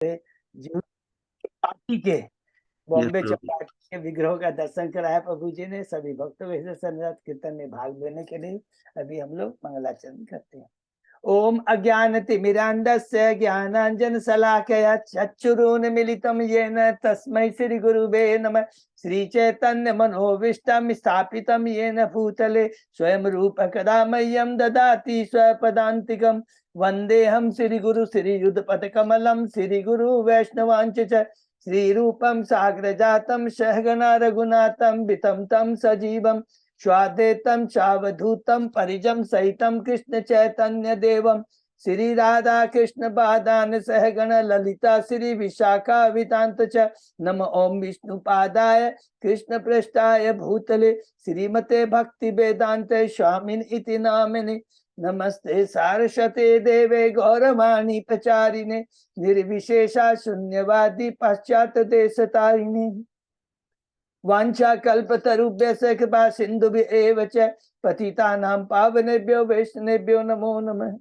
जो चौपाटी के बॉम्बे बिल्कुल। चौपाटी के विग्रहों का दर्शन कराया प्रभु जी ने सभी भक्तों को। संध्या कीर्तन में भाग लेने के लिए अभी हम लोग मंगलाचरण करते हैं। ओम अज्ञानतिमिरान्धस्य ज्ञानाञ्जनशलाकया चक्षुरुन्मीलितं येन तस्मै श्रीगुरुवे नमः। श्रीचैतन्यमनोभीष्टं स्थापितं येन भूतले स्वयं रूप कदा मह्यं ददाति स्वपदान्तिकं। वन्देऽहं श्रीगुरु श्रीयुतपदकमलं श्रीगुरु वैष्णवांच च श्रीरूपं साग्रजातं सहगना रघुनाथं वितं तं सजीवं स्वाद्वैतं सावधूतं परिजं सहितं कृष्ण चैतन्य देवं श्री राधा कृष्ण पादान सहगण ललिता श्री विशाखा वितांत च नम ओम विष्णु पादाय कृष्ण पृष्ठाय भूतले श्रीमते भक्ति वेदांत स्वामिन इति नामिने। नमस्ते सारस्वते देवे गौरवाणी प्रचारिणे निर्विशेषा शून्यवादी पाश्चात्य देशतारिणे। वांछा कल्पतरुभ्यश्च कृपा सिन्धुभ्येव च पतितानां पावनेभ्यो वैष्णवेभ्यो नमो नमः।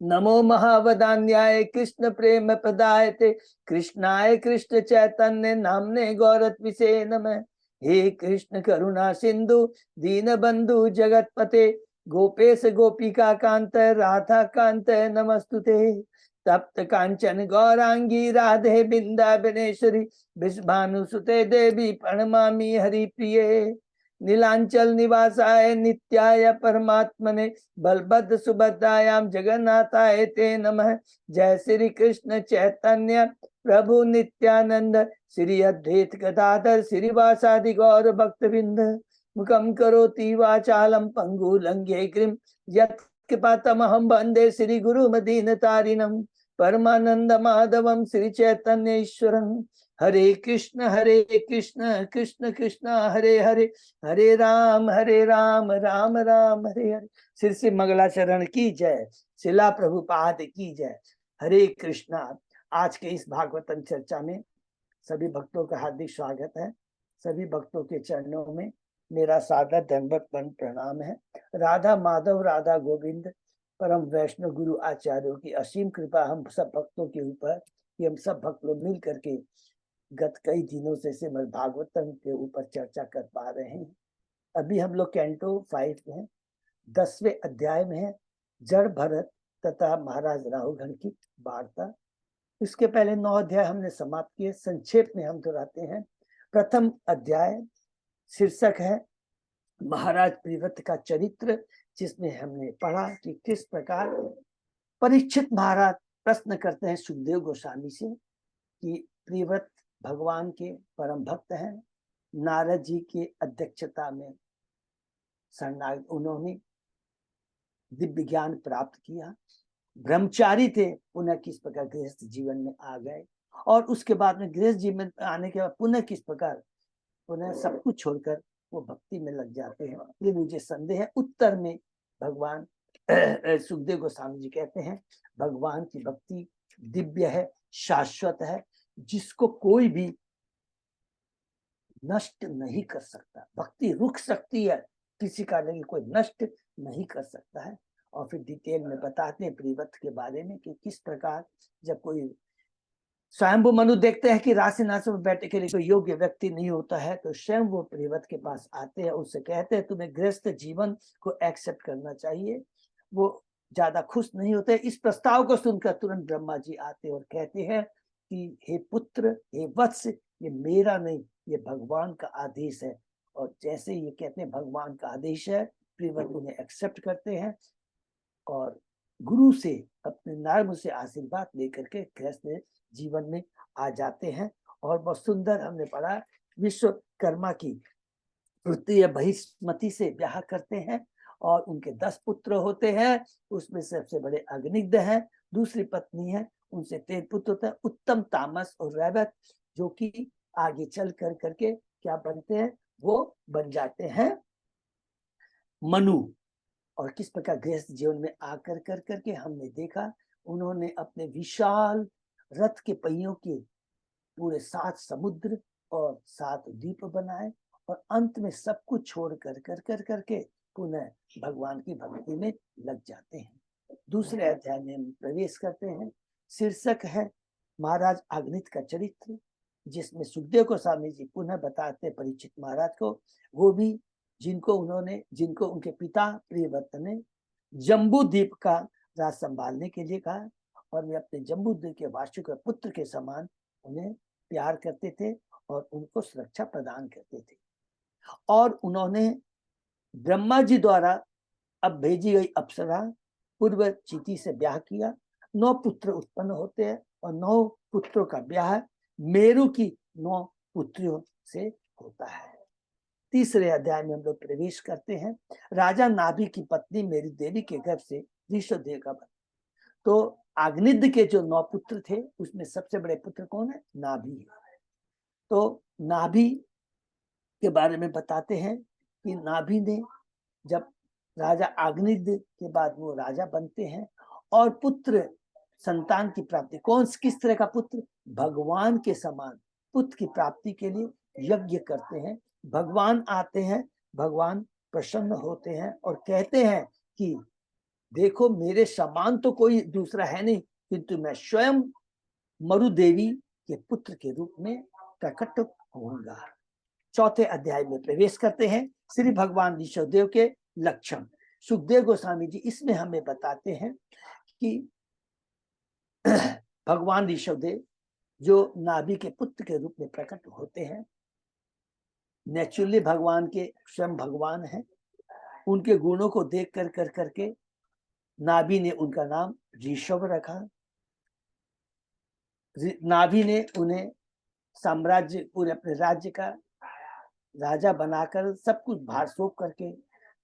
नमो महावदान्याय कृष्ण प्रेम प्रदायते कृष्णाय कृष्ण चैतन्य नामने गौरत्विषे नमः। हे कृष्ण करुणा सिंधु दीन बंधु जगतपते गोपेश गोपिका कांत राधा कांत नमस्तुते। तप्त कांचन गौरांगी राधे बिंदाबनेश्वरी विश्वानुसुते देवी प्रणमामि हरिप्रिये। नीलांचल निवासाय नित्याय परमात्मने बलभद्र सुभद्रायां जगन्नाथाय ते नमः। जय श्री कृष्ण चैतन्य प्रभु नित्यानंद श्री अद्वैत गदाधर श्रीवासादि गौर भक्तवृंद। मुखम करोति वाचालम पंगु लंघे गिरिम यत्कृपातमहं वन्दे श्री गुरु मदीनतारिणं परमानंद माधवम श्री चैतन्य ईश्वरं। हरे कृष्ण कृष्ण कृष्ण हरे हरे हरे राम राम राम हरे हरे। श्री श्री मंगलाचरण की जय। शिला प्रभुपाद की जय। हरे कृष्णा। आज के इस भागवतम चर्चा में सभी भक्तों का हार्दिक स्वागत है। सभी भक्तों के चरणों में मेरा सादर दंडवत प्रणाम है। राधा माधव राधा गोविंद परम वैष्णव गुरु आचार्यों की असीम कृपा हम सब भक्तों के ऊपर कि हम सब भक्त लोग मिल करके गत कई दिनों से श्रीमद् भागवतम के ऊपर चर्चा कर पा रहे हैं। अभी हम लोग कैंटो 5 में 10वें अध्याय में है, जड़ भरत तथा महाराज राहुगण की वार्ता। इसके पहले 9 अध्याय हमने समाप्त किए। संक्षेप में हम दोहराते हैं। प्रथम अध्याय शीर्षक है महाराज प्रिव्रत का चरित्र, जिसमें हमने पढ़ा कि किस प्रकार परीक्षित महाराज प्रश्न करते हैं सुखदेव गोस्वामी से कि प्रिव्रत भगवान के परम भक्त हैं। नारद जी के अध्यक्षता में शरणागत उन्होंने दिव्य ज्ञान प्राप्त किया, ब्रह्मचारी थे, पुनः किस प्रकार गृहस्थ जीवन में आ गए और उसके बाद में गृहस्थ जीवन में आने के बाद पुनः किस प्रकार पुनः सब कुछ छोड़कर वो भक्ति में लग जाते हैं। ये मुझे संदेह है। उत्तर में भगवान सुखदेव गोस्वामी जी कहते हैं भगवान की भक्ति दिव्य है, शाश्वत है, जिसको कोई भी नष्ट नहीं कर सकता। भक्ति रुक सकती है, किसी कारण की कोई नष्ट नहीं कर सकता है। और फिर डिटेल में बताते हैं प्रिव्रत के बारे में कि किस प्रकार जब कोई स्वयंभू मनु देखते हैं कि राशिनाश्रम में बैठने के लिए कोई योग्य व्यक्ति नहीं होता है, तो स्वयं वो प्रिव्रत के पास आते हैं, उससे कहते हैं तुम्हें गृहस्थ जीवन को एक्सेप्ट करना चाहिए। वो ज्यादा खुश नहीं होते। इस प्रस्ताव को सुनकर तुरंत ब्रह्मा जी आते और कहते हैं कि हे पुत्र, हे वत्स, ये मेरा नहीं, ये भगवान का आदेश है। और जैसे ये कहते हैं भगवान का आदेश है, प्रिव्रत उन्हें एक्सेप्ट करते हैं और गुरु से अपने नर्म से आशीर्वाद लेकर के गृहस्थ जीवन में आ जाते हैं। और बहुत सुंदर हमने पढ़ा विश्वकर्मा की तृतीय बहिष्मति से ब्याह करते हैं और उनके 10 पुत्र होते हैं। उसमें सबसे बड़े अग्निग्ध हैं, दूसरी पत्नी है, उनसे 3 पुत्र होते हैं, उत्तम, तामस और रैवत, जो कि आगे चल कर करके क्या बनते हैं, वो बन जाते हैं मनु। और किस प्रकार गृहस्थ जीवन में आकर कर करके हमने देखा उन्होंने अपने विशाल रथ के पहियों के पूरे 7 समुद्र और 7 द्वीप बनाए और अंत में सब कुछ छोड़ कर करके पुनः भगवान की भक्ति में लग जाते हैं। दूसरे अध्याय में हम प्रवेश करते हैं। शीर्षक है महाराज आग्नित का चरित्र, जिसमें सुखदेव गोस्वामी जी पुनः बताते परीक्षित महाराज को, वो भी जिनको उनके पिता प्रियव्रत ने जम्बू द्वीप का राज संभालने के लिए कहा, और वे अपने जम्बू द्वीप के वासुकी के पुत्र के समान उन्हें प्यार करते थे और उनको सुरक्षा प्रदान करते थे। और उन्होंने ब्रह्मा जी द्वारा अब भेजी गई अप्सरा पूर्व चिति से ब्याह किया। 9 पुत्र उत्पन्न होते हैं और 9 पुत्रों का ब्याह मेरु की 9 पुत्रियों से होता है। तीसरे अध्याय में हम लोग प्रवेश करते हैं। राजा नाभि की पत्नी मेरी देवी के गर्भ से ऋषभदेव का बना। तो आग्निद्ध के जो 9 पुत्र थे उसमें सबसे बड़े पुत्र कौन है? नाभि। तो नाभि के बारे में बताते हैं कि नाभि ने जब राजा आग्निद्ध के बाद वो राजा बनते हैं और पुत्र संतान की प्राप्ति, किस तरह का पुत्र? भगवान के समान पुत्र की प्राप्ति के लिए यज्ञ करते हैं। भगवान आते हैं, भगवान प्रसन्न होते हैं और कहते हैं कि देखो मेरे समान तो कोई दूसरा है नहीं, किंतु मैं स्वयं मरु देवी के पुत्र के रूप में प्रकट होऊंगा। चौथे अध्याय में प्रवेश करते हैं। श्री भगवान ऋषभदेव के लक्षण सुखदेव गोस्वामी जी इसमें हमें बताते हैं कि भगवान ऋषभदेव जो नाभि के पुत्र के रूप में प्रकट होते हैं, नेचुरली भगवान के स्वयं भगवान हैं। उनके गुणों को देख कर करके नाभि ने उनका नाम ऋषभ रखा। नाभि ने उन्हें साम्राज्य, पूरे अपने राज्य का राजा बनाकर सब कुछ भार सौंप करके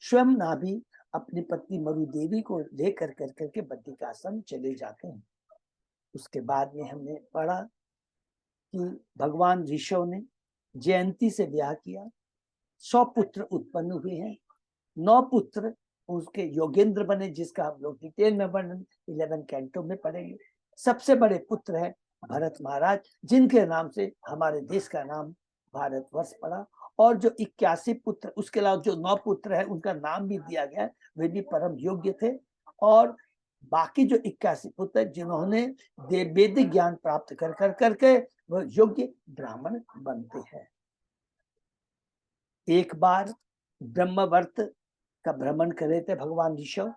स्वयं नाभि अपनी पत्नी मरु देवी को लेकर करके बद्रिकाश्रम चले जाते हैं। उसके बाद में हमने पढ़ा कि भगवान ऋषभ ने जयंती से ब्याह किया। 100 पुत्र उत्पन्न हुए हैं। 9 पुत्र उसके योगेंद्र बने, जिसका हम लोग डिटेल में वर्णन 11 कैंटो में पढ़ेंगे। सबसे बड़े पुत्र है भरत महाराज, जिनके नाम से हमारे देश का नाम भारतवर्ष पड़ा। और जो 81 पुत्र, उसके अलावा जो 9 पुत्र है उनका नाम भी दिया गया, वे भी परम योग्य थे। और बाकी जो 81 पुत्र जिन्होंने वैदिक ज्ञान प्राप्त कर करके वह योग्य ब्राह्मण बनते हैं। एक बार ब्रह्मवर्त का भ्रमण कर रहे थे भगवान ऋषभ,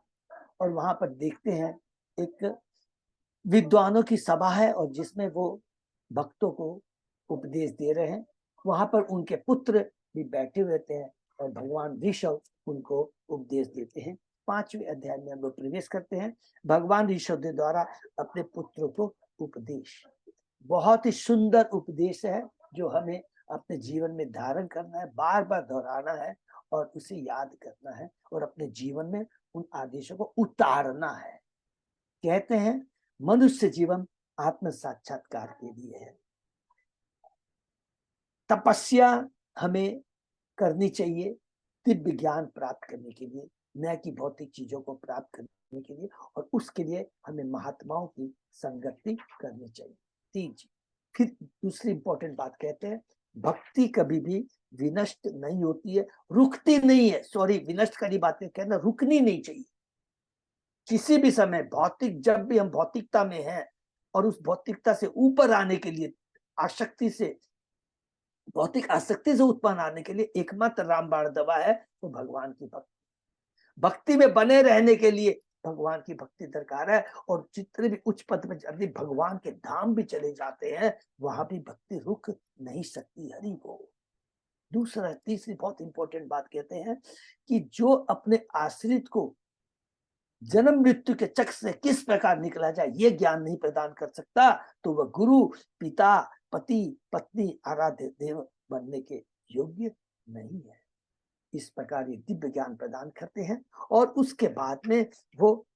और वहां पर देखते हैं एक विद्वानों की सभा है और जिसमें वो भक्तों को उपदेश दे रहे हैं। वहां पर उनके पुत्र भी बैठे रहते हैं और भगवान ऋषभ उनको उपदेश देते हैं। 5वें अध्याय में हम लोग प्रवेश करते हैं। भगवान ऋषभ के द्वारा अपने पुत्रों को उपदेश, बहुत ही सुंदर उपदेश है जो हमें अपने जीवन में धारण करना है, बार बार दोहराना है और उसे याद करना है और अपने जीवन में उन आदेशों को उतारना है। कहते हैं मनुष्य जीवन आत्म साक्षात्कार के लिए है। तपस्या हमें करनी चाहिए दिव्य ज्ञान प्राप्त करने के लिए, न कि भौतिक चीजों को प्राप्त करने के लिए, और उसके लिए हमें महात्माओं की संगति करनी चाहिए। 3 चीज। फिर दूसरी इंपॉर्टेंट बात कहते हैं, भक्ति कभी भी विनष्ट नहीं होती है, रुकती नहीं है। सॉरी, विनष्ट करी बातें कहना, रुकनी नहीं चाहिए किसी भी समय। भौतिक, जब भी हम भौतिकता में हैं और उस भौतिकता से ऊपर आने के लिए, भौतिक आसक्ति से उत्पन्न आने के लिए एकमात्र रामबाण दवा है वो भगवान की भक्ति। भक्ति में बने रहने के लिए भगवान की भक्ति दरकार है। और जितने भी उच्च पद में यदि भगवान के धाम भी चले जाते हैं, वहां भी भक्ति रुक नहीं सकती। हरि बोल। तीसरी बहुत इंपॉर्टेंट बात कहते हैं कि जो अपने आश्रित को जन्म मृत्यु के चक्र से किस प्रकार निकला जाए ये ज्ञान नहीं प्रदान कर सकता, तो वह गुरु, पिता, पति, पत्नी, आराध्य देव बनने के योग्य नहीं है। इस प्रकार ये दिव्य ज्ञान प्रदान करते हैं। और उसके बाद में वो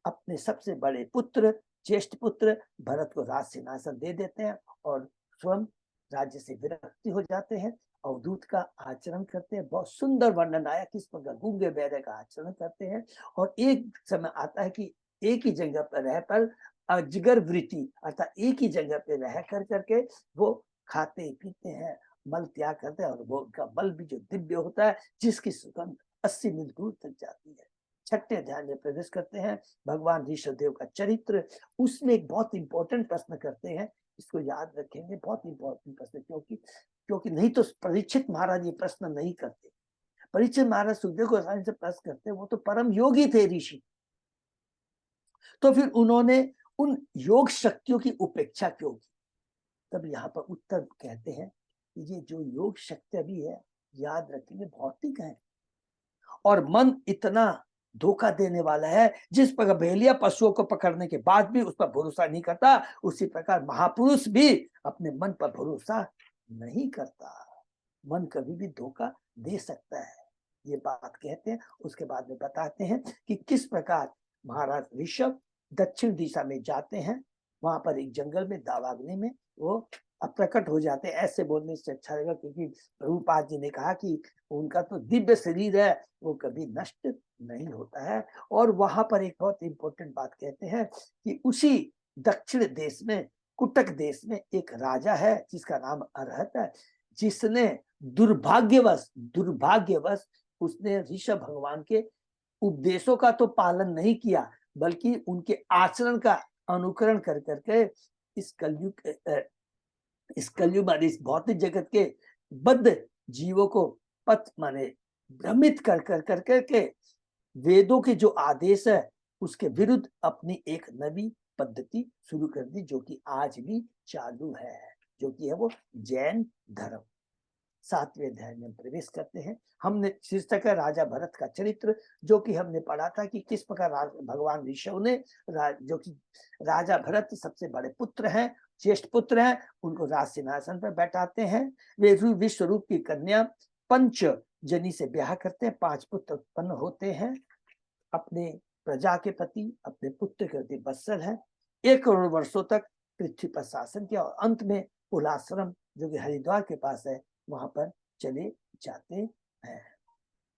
अपने सबसे बड़े पुत्र, ज्येष्ठ पुत्र भरत को राज सिंहासन दे देते हैं और स्वयं राज्य से विरक्ति हो जाते हैं। अवधूत का आचरण करते हैं। बहुत सुंदर वर्णन आया किस प्रकार गूंगे बहरे का आचरण करते हैं। और एक समय आता है कि एक ही जगह पर रह पर अजगर वृत्ति, अर्थात एक ही जगह पे रह करके वो खाते पीते हैं, मल त्याग करते हैं, और वो उनका बल भी जो दिव्य होता है, जिसकी सुगंध 80 मील दूर तक जाती है। 6ठे अध्याय में प्रवेश करते हैं। भगवान ऋषभदेव का चरित्र, उसमें एक बहुत इंपॉर्टेंट प्रश्न करते हैं इसको याद रखेंगे, बहुत इंपॉर्टेंट प्रश्न, क्योंकि नहीं तो परीक्षित महाराज ये प्रश्न नहीं करते। परीक्षित महाराज सुखदेव गोस्वामी से प्रश्न करते, वो तो परम योगी थे, ऋषि। तो फिर उन्होंने उन योग शक्तियों की उपेक्षा क्यों की? तब यहाँ पर उत्तर कहते हैं कि ये जो योग शक्ति अभी है, याद रखेंगे, भौतिक है, और मन इतना धोखा देने वाला है, जिस प्रकार भेलिया पशुओं को पकड़ने के बाद भी उस पर भरोसा नहीं करता, उसी प्रकार महापुरुष भी अपने मन पर भरोसा नहीं करता। मन कभी भी धोखा दे सकता है, ये बात कहते हैं। उसके बाद में बताते हैं कि किस प्रकार महाराज ऋषभ दक्षिण दिशा में जाते हैं, वहां पर एक जंगल में दावाग्नि में वो अप्रकट हो जाते हैं। ऐसे बोलने से अच्छा लगेगा, क्योंकि प्रभुपाद जी ने कहा कि उनका तो दिव्य शरीर है, वो कभी नष्ट नहीं होता है। और वहां पर एक बहुत इंपॉर्टेंट बात कहते हैं कि उसी दक्षिण देश में, कुटक देश में एक राजा है जिसका नाम अरहत है, जिसने दुर्भाग्यवश उसने ऋषभ भगवान के उपदेशों का तो पालन नहीं किया, बल्कि उनके आचरण का अनुकरण कर करके इस कलयुग इस भौतिक जगत के बद्ध जीवों को पथ माने भ्रमित कर के वेदों के जो आदेश है उसके विरुद्ध अपनी एक नवी पद्धति शुरू कर दी, जो कि आज भी चालू है, जो कि है वो जैन धर्म। 7वें अध्याय में प्रवेश करते हैं। हमने शीर्षक है राजा भरत का चरित्र, जो कि हमने पढ़ा था कि किस प्रकार भगवान ऋषभ ने जो कि राजा भरत सबसे बड़े पुत्र हैं, ज्येष्ठ पुत्र हैं, उनको राज सिंहासन पर बैठाते हैं। वे विश्व रूप की कन्या पंच जनी से ब्याह करते हैं, 5 पुत्र उत्पन्न होते हैं। अपने प्रजा के प्रति, अपने पुत्र के प्रति वत्सल है। 1 करोड़ वर्षों तक पृथ्वी पर शासन किया, और अंत में उलाश्रम जो कि हरिद्वार के पास है, वहां पर चले जाते हैं।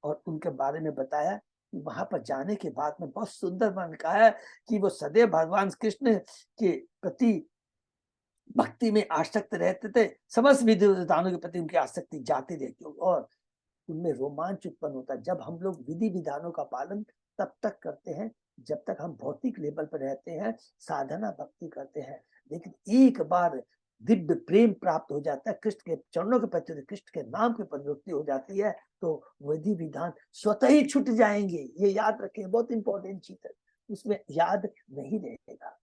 और उनके बारे में बताया कि वहां पर जाने के बाद में बहुत सुंदर मन कहा है कि वो सदैव भगवान कृष्ण के प्रति भक्ति में आसक्त रहते थे, समस्त विधि विधानों के प्रति उनकी आसक्ति जाती रहती, और उनमें रोमांच उत्पन्न होता है। जब हम लोग विधि विधानों का पालन तब तक करते हैं जब तक हम भौतिक लेवल पर रहते हैं, साधना भक्ति करते हैं, लेकिन एक बार दिव्य प्रेम प्राप्त हो जाता है, कृष्ण के चरणों के प्रति, कृष्ण के नाम की प्रवृत्ति हो जाती है, तो विधि विधान स्वतः ही छूट जाएंगे। ये याद रखें, बहुत इंपॉर्टेंट चीज है, उसमें याद नहीं रहेगा।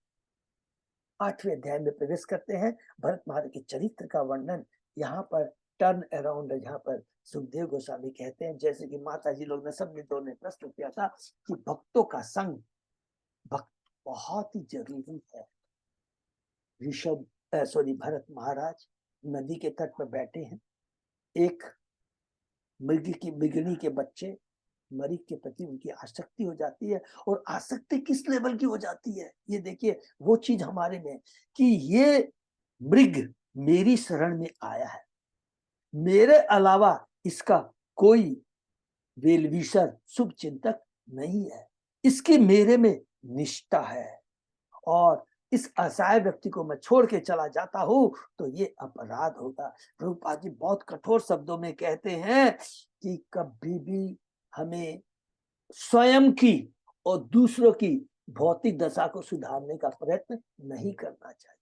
8वें अध्याय में प्रवेश करते हैं। भरत महाराज के चरित्र का वर्णन यहाँ पर टर्न अराउंड, यहाँ पर सुखदेव गोस्वामी कहते हैं, जैसे कि माता जी लोग ने सब मित्रों ने प्रश्न किया था कि भक्तों का संग भक्त बहुत ही जरूरी है। भरत महाराज नदी के तट पर बैठे हैं, एक मृगनी के बच्चे मरीज के प्रति उनकी आसक्ति हो जाती है। और आसक्ति किस लेवल की हो जाती है, ये देखिए, वो चीज हमारे में कि ये मृग मेरी शरण में आया है, मेरे अलावा इसका कोई वेलविशर शुभ चिंतक नहीं है, इसकी मेरे में निष्ठा है, और इस असहाय व्यक्ति को मैं छोड़ के चला जाता हूं तो ये अपराध होगा। प्रभुपाद जी बहुत कठोर शब्दों में कहते हैं कि कभी भी हमें स्वयं की और दूसरों की भौतिक दशा को सुधारने का प्रयत्न नहीं करना चाहिए।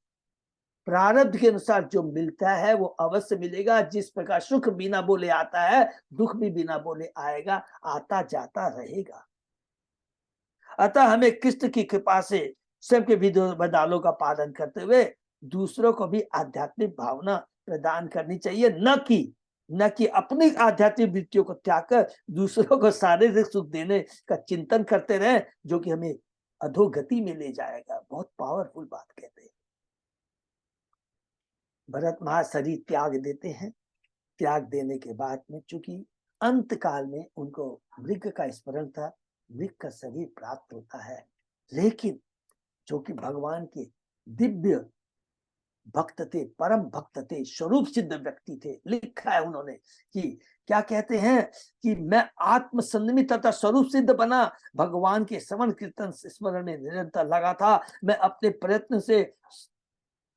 प्रारब्ध के अनुसार जो मिलता है वो अवश्य मिलेगा। जिस प्रकार सुख बिना बोले आता है, दुख भी बिना बोले आएगा, आता जाता रहेगा। अतः हमें कृष्ण की कृपा से सबके विधि विधानों का पालन करते हुए दूसरों को भी आध्यात्मिक भावना प्रदान करनी चाहिए, न कि अपनी आध्यात्मिक वृत्तियों को त्याग कर दूसरों को शारीरिक सुख देने का चिंतन करते रहे, जो कि हमें अधोगति में ले जाएगा। बहुत पावरफुल बात कहते हैं। भरत महाराज शरीर त्याग देते हैं। त्याग देने के बाद में चूंकि अंत काल में उनको मृग का स्मरण था, मृग का शरीर प्राप्त होता है, लेकिन जो कि भगवान के दिव्य भक्त थे, परम भक्त थे, स्वरूप सिद्ध व्यक्ति थे। लिखा है उन्होंने कि क्या कहते हैं कि मैं आत्म संयमित तथा स्वरूप सिद्ध बना, भगवान के श्रवण कीर्तन स्मरण में निरंतर लगा था। मैं अपने प्रयत्न से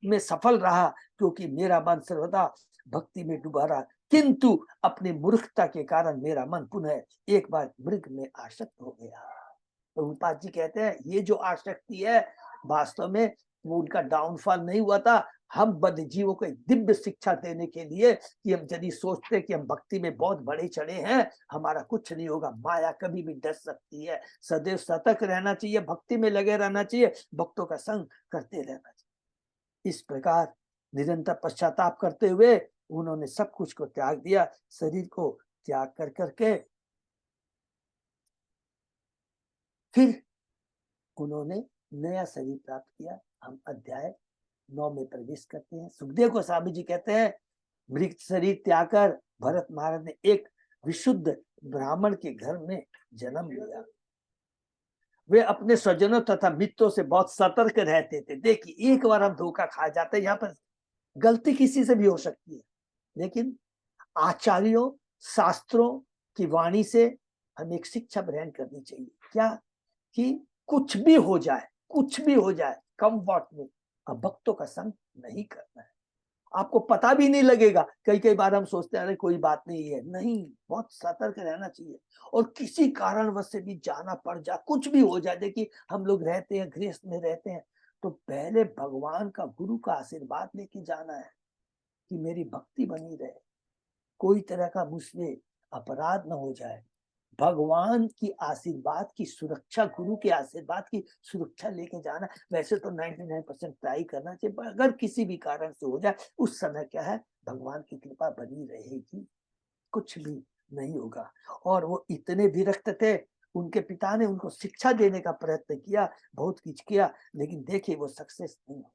में सफल रहा, क्योंकि मेरा मन सर्वदा भक्ति में डूबा रहा, किंतु अपनी मूर्खता के कारण मेरा मन पुनः एक बार मृग में आसक्त हो गया। प्रभुपाद जी कहते हैं ये जो आसक्ति है वास्तव में वो उनका डाउनफॉल नहीं हुआ था, हम बद्ध जीवों को एक दिव्य शिक्षा देने के लिए कि हम यदि सोचते हैं कि हम भक्ति में बहुत बड़े चढ़े हैं, हमारा कुछ नहीं होगा, माया कभी भी डस सकती है। सदैव सतर्क रहना चाहिए, भक्ति में लगे रहना चाहिए, भक्तों का संग करते रहना चाहिए। इस प्रकार निरंतर पश्चाताप करते हुए उन्होंने सब कुछ को त्याग दिया, शरीर को त्याग कर करके फिर उन्होंने नया शरीर प्राप्त किया। हम अध्याय 9 में प्रवेश करते हैं। सुखदेव गोस्वामी जी कहते हैं, मृत शरीर त्याग कर भरत महाराज ने एक विशुद्ध ब्राह्मण के घर में जन्म लिया। वे अपने स्वजनों तथा मित्रों से बहुत सतर्क रहते थे। देखिए, एक बार हम धोखा खा जाते हैं, यहाँ पर गलती किसी से भी हो सकती है, लेकिन आचार्यों शास्त्रों की वाणी से हमें एक शिक्षा ग्रहण करनी चाहिए। क्या? कि कुछ भी हो जाए, कुछ भी हो जाए, कम्फर्ट में अब भक्तों का संग नहीं करना है। आपको पता भी नहीं लगेगा। कई बार हम सोचते हैं अरे कोई बात नहीं है, नहीं, बहुत सतर्क रहना चाहिए। और किसी कारणवश से भी जाना पड़ जाए, कुछ भी हो जाए, देखिए हम लोग रहते हैं, गृहस्थ में रहते हैं, तो पहले भगवान का, गुरु का आशीर्वाद लेके जाना है कि मेरी भक्ति बनी रहे, कोई तरह का मुझसे अपराध न हो जाए। भगवान की आशीर्वाद की सुरक्षा, गुरु के आशीर्वाद की सुरक्षा लेके जाना। वैसे तो 99% ट्राई करना चाहिए, पर अगर किसी भी कारण से हो जाए, उस समय क्या है, भगवान की कृपा बनी रहेगी, कुछ भी नहीं होगा। और वो इतने विरक्त थे, उनके पिता ने उनको शिक्षा देने का प्रयत्न किया, बहुत कुछ किया, लेकिन देखिए वो सक्सेस नहीं हुआ।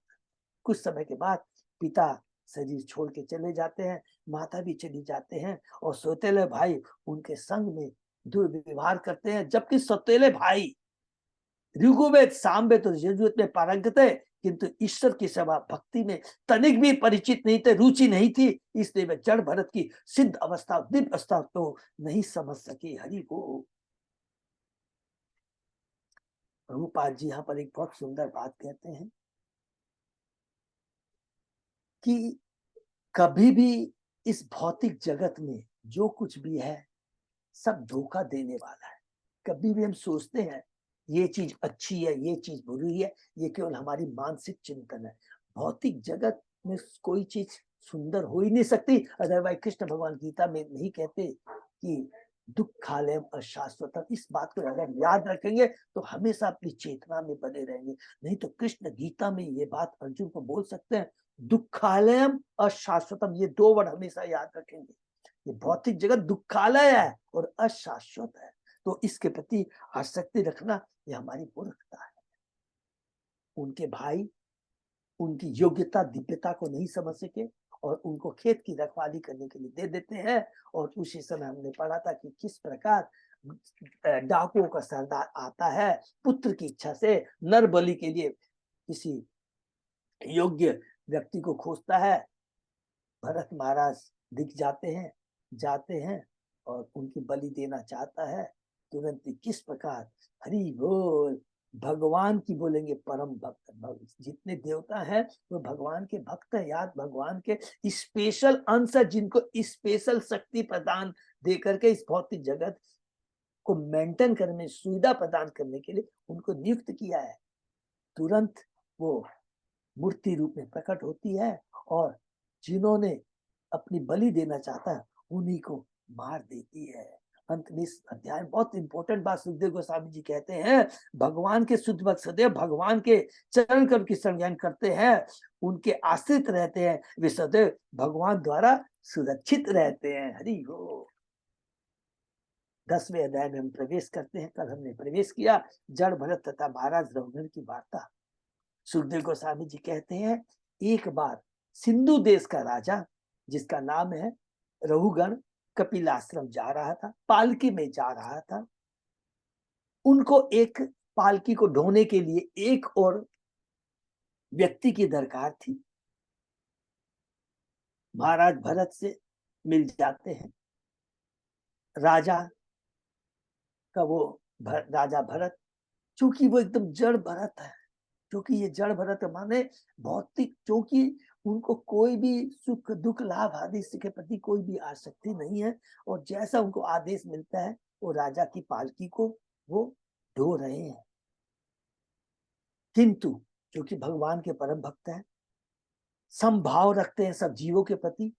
कुछ समय के बाद पिता शरीर छोड़ के चले जाते हैं, माता भी चली जाते हैं, और सौतेले भाई उनके संग में दुर्व्यवहार करते हैं। जबकि सौतेले भाई ऋग्वेद सामवेद और यजुर्वेद में पारंगत थे, किंतु ईश्वर की सेवा भक्ति में तनिक भी परिचित नहीं थे, रुचि नहीं थी, इसलिए वे जड़ भरत की सिद्ध अवस्था, दिव्य अवस्था तो नहीं समझ सके। हरि को प्रभुपाद जी यहाँ पर एक बहुत सुंदर बात कहते हैं कि कभी भी इस भौतिक जगत में जो कुछ भी है सब धोखा देने वाला है। कभी भी हम सोचते हैं ये चीज अच्छी है, ये चीज बुरी है, ये केवल हमारी मानसिक चिंतन है। भौतिक जगत में कोई चीज सुंदर हो ही नहीं सकती, अदरवाइज कृष्ण भगवान गीता में नहीं कहते कि दुखालयम अशाश्वतम। इस बात को अगर याद रखेंगे तो हमेशा अपनी चेतना में बने रहेंगे। नहीं तो कृष्ण गीता में ये बात अर्जुन को बोल सकते हैं, दुखालयम अशाश्वतम, ये दो वर्ड हमेशा याद रखेंगे। ये भौतिक जगत दुखालय है और अशाश्वत है, तो इसके प्रति आसक्ति रखना ये हमारी मूर्खता है। उनके भाई उनकी योग्यता दिव्यता को नहीं समझ सके और उनको खेत की रखवाली करने के लिए दे देते हैं। और उसी समय हमने पढ़ा था कि किस प्रकार डाकुओं का सरदार आता है, पुत्र की इच्छा से नर बलि के लिए किसी योग्य व्यक्ति को खोजता है। भरत महाराज दिख जाते हैं और उनकी बलि देना चाहता है। तुरंत ही किस प्रकार हरि बोल, भगवान की बोलेंगे परम भक्त, जितने देवता हैं वो भगवान के भक्त हैं। याद भगवान के स्पेशल अंश है, जिनको स्पेशल शक्ति प्रदान दे करके इस भौतिक जगत को मेंटेन करने में सुविधा प्रदान करने के लिए उनको नियुक्त किया है। तुरंत वो मूर्ति रूप में प्रकट होती है और जिन्होंने अपनी बलि देना चाहता है उन्हीं को मार देती है। अंत में इस अध्याय में बहुत इंपॉर्टेंट बात सुखदेव गोस्वामी जी कहते हैं, भगवान के शुद्ध भक्त सदैव भगवान के चरण कमल की संज्ञान करते हैं, उनके आश्रित रहते हैं, वे सदैव भगवान द्वारा सुरक्षित रहते हैं। हरि हो। 10वें अध्याय में हम प्रवेश करते हैं। कल हमने प्रवेश किया जड़ भरत तथा महाराज रघुनंदन की वार्ता। सुखदेव गोस्वामी जी कहते हैं, एक बार सिंधु देश का राजा जिसका नाम है रघुगण कपिल आश्रम जा रहा था, पालकी में जा रहा था। उनको एक पालकी को ढोने के लिए एक और व्यक्ति की दरकार थी। महाराज भरत से मिल जाते हैं। राजा का वो राजा भरत, चूंकि वो एकदम जड़ भरत है, क्योंकि ये जड़ भरत माने भौतिक, क्योंकि उनको कोई भी सुख दुख लाभ आदि के प्रति कोई भी आसक्ति नहीं है, और जैसा उनको आदेश मिलता है वो राजा की पालकी को वो ढो रहे हैं। किंतु क्योंकि भगवान के परम भक्त हैं, समभाव रखते हैं सब जीवों के प्रति,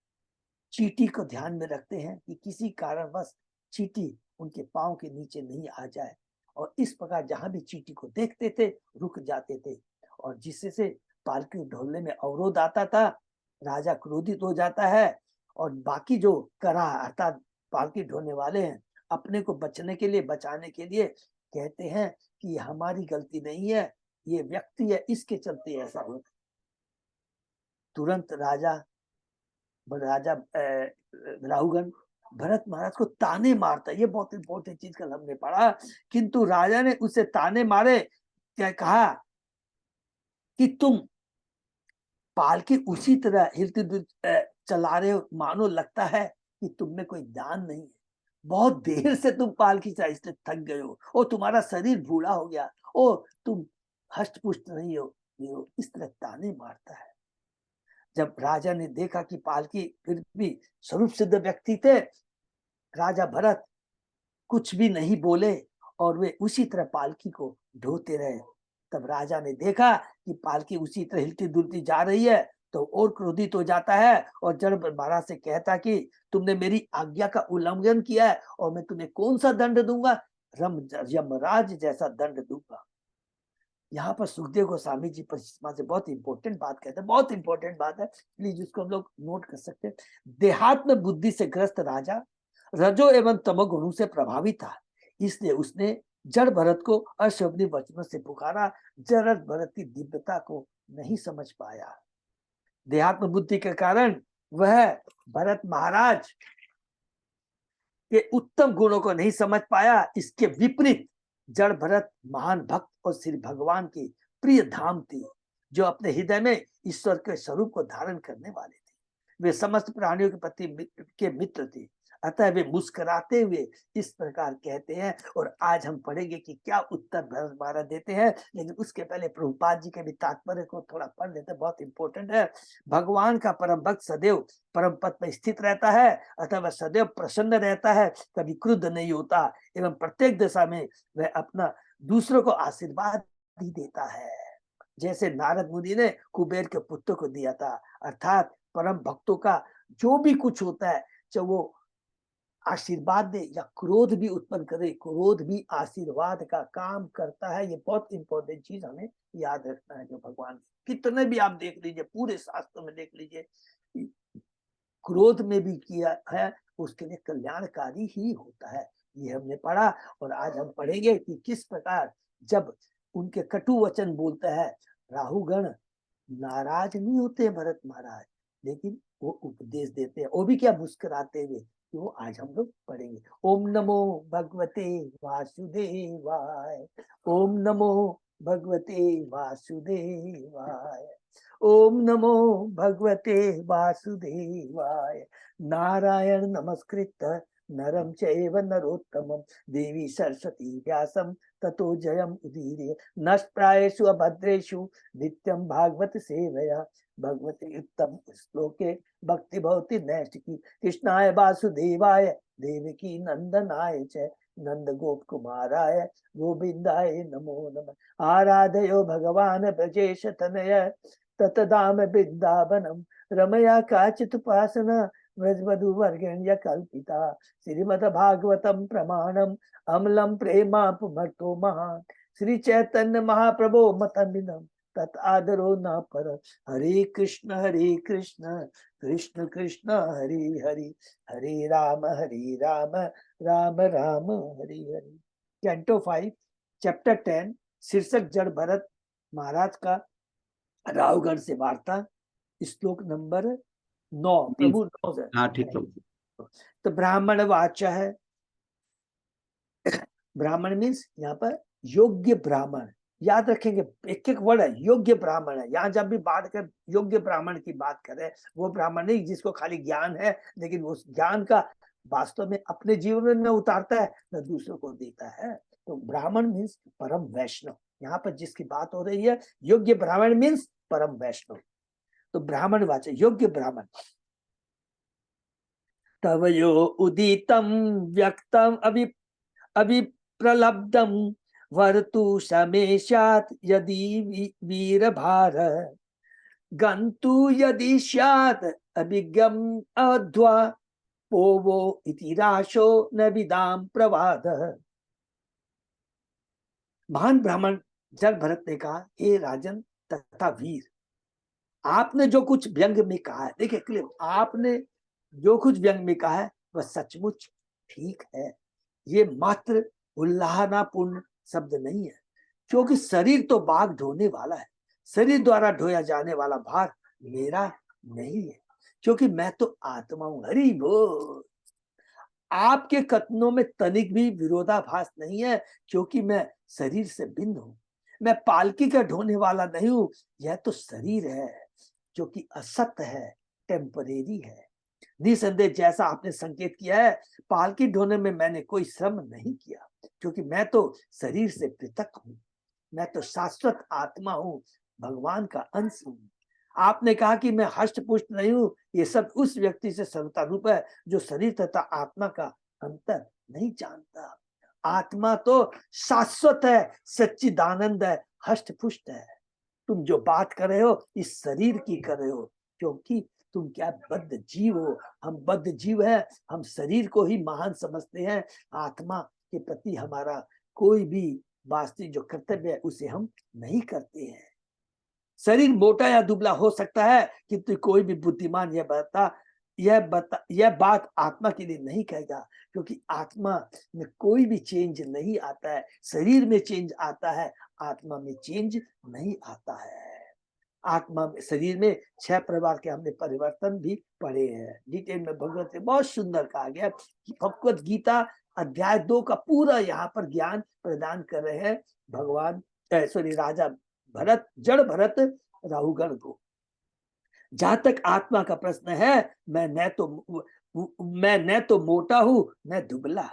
चींटी को ध्यान में रखते हैं कि किसी कारणवश चींटी उनके पांव के नीचे नहीं आ जाए, और इस प्रकार जहां भी चींटी को देखते थे रुक जाते थे, और जिससे पालकी ढोलने में अवरोध आता था, राजा क्रोधित हो जाता है, और बाकी जो करा अर्थात पालकी ढोने वाले हैं अपने को बचाने के लिए कहते हैं कि हमारी गलती नहीं है, ये व्यक्ति है, इसके चलते ऐसा होता। तुरंत राजा राहुगण भरत महाराज को ताने मारता है। ये बहुत इंपॉर्टेंट चीज कल हमने पढ़ा, किंतु राजा ने उसे ताने मारे, क्या कहा कि तुम पालकी उसी तरह हिलती चला रहे हो, मानो लगता है कि तुम में कोई जान नहीं है, बहुत देर से तुम पालकी से इसलिए थक गए हो, और तुम्हारा शरीर बूढ़ा हो गया, और तुम हष्ट पुष्ट नहीं हो, इस तरह ताने मारता है। जब राजा ने देखा कि पालकी फिर भी स्वरूप सिद्ध व्यक्ति थे, राजा भरत कुछ भी नहीं बोले और वे उसी तरह पालकी को ढोते रहे। तब राजा ने देखा कि पालकी उसी तरह हिलती डुलती जा रही है, तो और क्रोधित हो जाता है और जड़ महाराज से कहता कि तुमने मेरी आज्ञा का उल्लंघन किया है और मैं तुम्हें कौन सा दंड दूंगा, यमराज जैसा दंड दूंगा। यहाँ पर सुखदेव गोस्वामी जी परिश्रमा से बहुत इंपॉर्टेंट बात कहते हैं, बहुत इंपॉर्टेंट बात है, प्लीज इसको हम लोग नोट कर सकते हैं। देहात्म बुद्धि से ग्रस्त राजा रजो एवं तमोगुणों से प्रभावित था, इसलिए उसने जड़ भरत को अशोभनीय वचनों से पुकारा। जड़ भरत की दिव्यता को नहीं समझ पाया। देहात्म बुद्धि के कारण वह भरत महाराज के उत्तम गुणों को नहीं समझ पाया। इसके विपरीत जड़ भरत महान भक्त और श्री भगवान की प्रिय धाम थी, जो अपने हृदय में ईश्वर के स्वरूप को धारण करने वाले थे। वे समस्त प्राणियों के प्रति के मित्र थे, अतः वे मुस्कुराते हुए इस प्रकार कहते हैं। और आज हम पढ़ेंगे कि क्या उत्तर भरत महाराज देते हैं, लेकिन उसके पहले प्रभुपाद जी के भी तात्पर्य को थोड़ा पढ़ लेते हैं, बहुत इंपॉर्टेंट है। भगवान का परम भक्त सदैव परम पद पर स्थित रहता है, अतः वह सदैव प्रसन्न रहता है, कभी क्रुद्ध नहीं होता, एवं प्रत्येक दशा में वह अपना दूसरों को आशीर्वाद ही देता है, जैसे नारद मुनि ने कुबेर के पुत्र को दिया था। अर्थात परम भक्तों का जो भी कुछ होता है, चाहे वो आशीर्वाद दे या क्रोध भी उत्पन्न करे, क्रोध भी आशीर्वाद का काम करता है। ये बहुत इंपॉर्टेंट चीज हमें याद रखना है। जो भगवान कितने भी आप देख लीजिए, पूरे शास्त्र में देख लीजिए, क्रोध में भी किया है उसके लिए कल्याणकारी ही होता है। ये हमने पढ़ा, और आज हम पढ़ेंगे कि किस प्रकार जब उनके कटु वचन बोलता है, राहुगण नाराज नहीं होते भरत महाराज, लेकिन वो उपदेश देते हैं, वो भी क्या मुस्कुराते हुए, वो आज हम लोग पढ़ेंगे। ओम नमो भगवते वासुदेवाय, ओम नमो भगवते वासुदेवाय, ओम नमो भगवते वासुदेवाय। नारायण नमस्कृत नरम चैव नरोत्तमं देवी सरस्वती व्यासं ततो जयम उदीरये। नष्टप्रायेषु अभद्रेषु नित्यं भागवत सेवया, भगवती उत्तम श्लोके भक्ति भवति नैष्टिकी। कृष्णाय वासुदेवाय देवकी नंदनाय च नंद गोप कुमाराय गोविंदाय नमो नमः। आराधयो भगवान ब्रजेश तनय ततदाम वृंदावनम रमया काचिदुपासना व्रजवधु वर्गण्य कल्पिता। श्रीमद् भागवतम प्रमाणम अमलम प्रेमा पुमर्तो महान। श्री चैतन्य महाप्रभो मतमिदम तत् आदरो न पर। हरे कृष्ण कृष्ण कृष्ण हरे हरे, हरे राम राम राम हरे हरे। कैंटो 5 चैप्टर 10 शीर्षक जड़ भरत महाराज का रावगढ़ से वार्ता, श्लोक नंबर 9। प्रभु 9 है। हाँ ठीक है। तो ब्राह्मण वाचा है, ब्राह्मण मीन्स यहाँ पर योग्य ब्राह्मण, याद रखेंगे एक एक वर्ड है, योग्य ब्राह्मण है। यहाँ जब भी बात कर योग्य ब्राह्मण की बात करें, वो ब्राह्मण नहीं जिसको खाली ज्ञान है लेकिन उस ज्ञान का वास्तव में अपने जीवन में उतारता है, न दूसरों को देता है। तो ब्राह्मण मीन्स परम वैष्णव। यहाँ पर जिसकी बात हो रही है योग्य ब्राह्मण मीन्स परम वैष्णव। तो ब्राह्मण वाचक योग्य ब्राह्मण। तव यो उदितम व्यक्तम अभिप्रलब्धम वर्तु समेशात यदि वीर भार। गंतु यदि स्यात् अभिज्ञम अध्वा पोवो इति राशो न विदाम प्रवादः। महान ब्राह्मण जल भरत ने कहा, हे राजन तथा वीर, आपने जो कुछ व्यंग में कहा है, देखिए क्लियर, आपने जो कुछ व्यंग में कहा है वह सचमुच ठीक है। ये मात्र उल्लाहनापूर्ण शब्द नहीं है, क्योंकि शरीर तो बाघ ढोने वाला है, शरीर द्वारा ढोया जाने वाला भार मेरा नहीं है, क्योंकि मैं तो आत्मा हूं। हरि बोल। आपके कथनों में तनिक भी विरोधाभास नहीं है, क्योंकि मैं शरीर से भिन्न हूं। मैं पालकी का ढोने वाला नहीं हूं। यह तो शरीर है जो कि असत्य है, टेम्परेरी है। निसंदेह जैसा आपने संकेत किया है, पालकी ढोने में मैंने कोई श्रम नहीं किया, क्योंकि मैं तो शरीर से पृथक हूं। मैं तो शाश्वत आत्मा हूं, भगवान का अंश हूं। आपने कहा कि मैं हष्ट पुष्ट नहीं हूं, ये सब उस व्यक्ति से सर्वता रूप है जो शरीर तथा आत्मा का अंतर नहीं जानता। आत्मा तो शाश्वत है, सच्चिदानंद है, हष्ट पुष्ट है। तुम जो बात कर रहे हो इस शरीर की कर रहे हो, क्योंकि तुम क्या बद्ध जीव हो। हम बद्ध जीव हैं, हम शरीर को ही महान समझते हैं। आत्मा के प्रति हमारा कोई भी वास्तविक जो कर्तव्य है उसे हम नहीं करते हैं। शरीर मोटा या दुबला हो सकता है, किंतु कोई भी बुद्धिमान यह बात आत्मा के लिए नहीं कहेगा, क्योंकि आत्मा में कोई भी चेंज नहीं आता है। शरीर में चेंज आता है, आत्मा में चेंज नहीं आता है। आत्मा में, शरीर में 6 प्रकार के हमने परिवर्तन भी पढ़े हैं डिटेल में। भगवत में बहुत सुंदर कहा गया कि भगवत गीता अध्याय 2 का पूरा यहाँ पर ज्ञान प्रदान कर रहे हैं भगवान राजा भरत, जड़ भरत राहुगण को। जहां तक आत्मा का प्रश्न है, मैं न तो मोटा हूं न दुबला।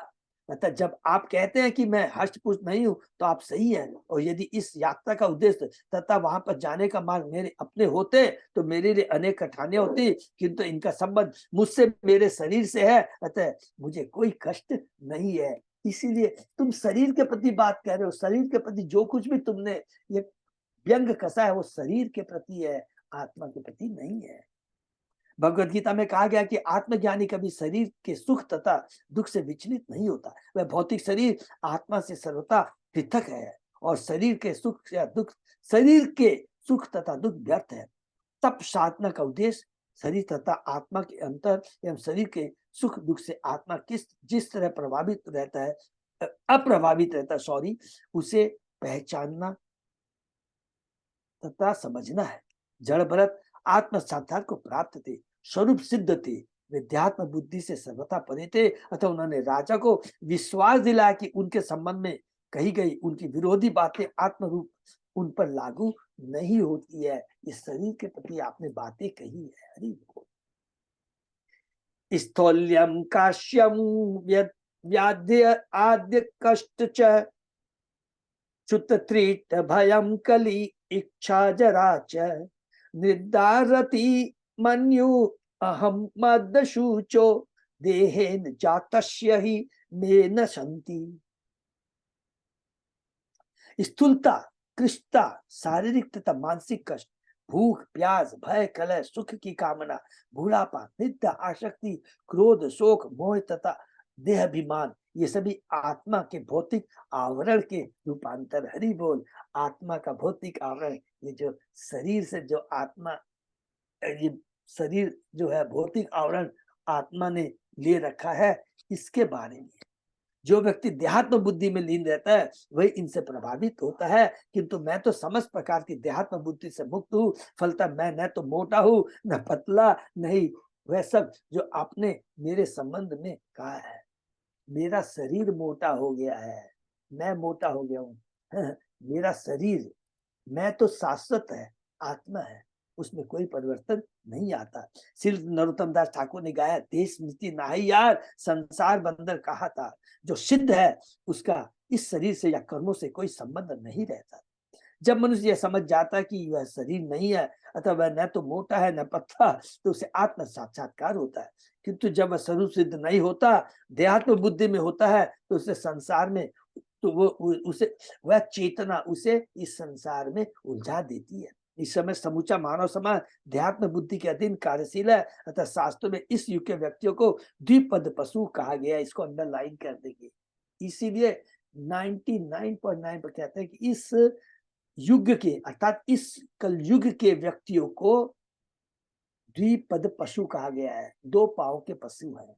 मतलब जब आप कहते हैं कि मैं हष्ट पुष्ट नहीं हूं तो आप सही हैं, और यदि इस यात्रा का उद्देश्य तथा वहां पर जाने का मार्ग मेरे अपने होते तो मेरे लिए अनेक कठिनाइयां होती, किंतु इनका संबंध मुझसे, मेरे शरीर से है, अतः मुझे कोई कष्ट नहीं है। इसीलिए तुम शरीर के प्रति बात कर रहे हो। शरीर के प्रति जो कुछ भी तुमने ये व्यंग कसा है वो शरीर के प्रति है, आत्मा के प्रति नहीं है। भगवत गीता में कहा गया कि आत्मज्ञानी कभी शरीर के सुख तथा दुख से विचलित नहीं होता। वह भौतिक शरीर आत्मा से सर्वथा पृथक है, और शरीर के सुख तथा दुख व्यर्थ है। तब साधना का उद्देश्य शरीर तथा आत्मा के अंतर एवं शरीर के सुख दुख से आत्मा जिस तरह अप्रभावित रहता है, उसे पहचानना तथा समझना है। जड़ भरत आत्म साक्षात्कार को प्राप्त थे, स्वरूप सिद्ध थे, विद्यात्म बुद्धि से सर्वथा परे थे, अतः उन्होंने राजा को विश्वास दिलाया कि उनके संबंध में कही गई उनकी विरोधी बातें आत्म रूप उन पर लागू नहीं होती है। इस शरीर के प्रति आपने बातें कही है। हरि स्थौल्यम काश्यम व्याध्य आद्य कष्ट च च्युत भयम कली इच्छा जरा च निर्दारति मन्यु अहम मदशूचो देहेन जातस्य ही मे न शन्ति। स्थूलता, कृष्णता, शारीरिक तथा मानसिक कष्ट, भूख, प्यास, भय, कलह, सुख की कामना, बुढ़ापा, निद्रा, आसक्ति, क्रोध, शोक, मोह तथा देहाभिमान, ये सभी आत्मा के भौतिक आवरण के रूपांतर। हरि बोल। आत्मा का भौतिक आवरण, ये जो शरीर से जो आत्मा, ये शरीर जो है भौतिक आवरण आत्मा ने ले रखा है, इसके बारे में जो व्यक्ति देहात्म बुद्धि में लीन रहता है वही इनसे प्रभावित होता है। किंतु मैं तो समस्त प्रकार की देहात्म बुद्धि से मुक्त हूँ, फलता मैं न तो मोटा हूँ न पतला, नहीं वह सब जो आपने मेरे संबंध में कहा है। मेरा शरीर मोटा हो गया है, मैं मोटा हो गया हूँ। मेरा शरीर, मैं तो शाश्वत है, आत्मा है, उसमें कोई परिवर्तन नहीं आता। श्री नरोत्तम दास ठाकुर ने गाया, देश नीति नाही यार संसार बंदर कहा था। जो सिद्ध है उसका इस शरीर से या कर्मों से कोई संबंध नहीं रहता। जब मनुष्य यह समझ जाता है कि वह शरीर नहीं है, अतः वह न तो मोटा है न पतला, तो उसे आत्म साक्षात्कार होता है। किंतु जब वह स्वरूप सिद्ध नहीं होता, देहात्म बुद्धि में होता है, तो उसे संसार में, तो वह चेतना उसे इस संसार में उलझा देती है। इस समय समूचा मानव समाज ध्यात्म बुद्धि के अधीन कार्यशील है, अतः शास्त्रों में इस युग के व्यक्तियों को द्विपद पशु कहा गया है। इसको अंडरलाइन कर देंगे। इसीलिए 99.9 पर कहते हैं कि इस युग के अर्थात इस कलयुग के व्यक्तियों को द्विपद पशु कहा गया है, दो पांव के पशु हैं।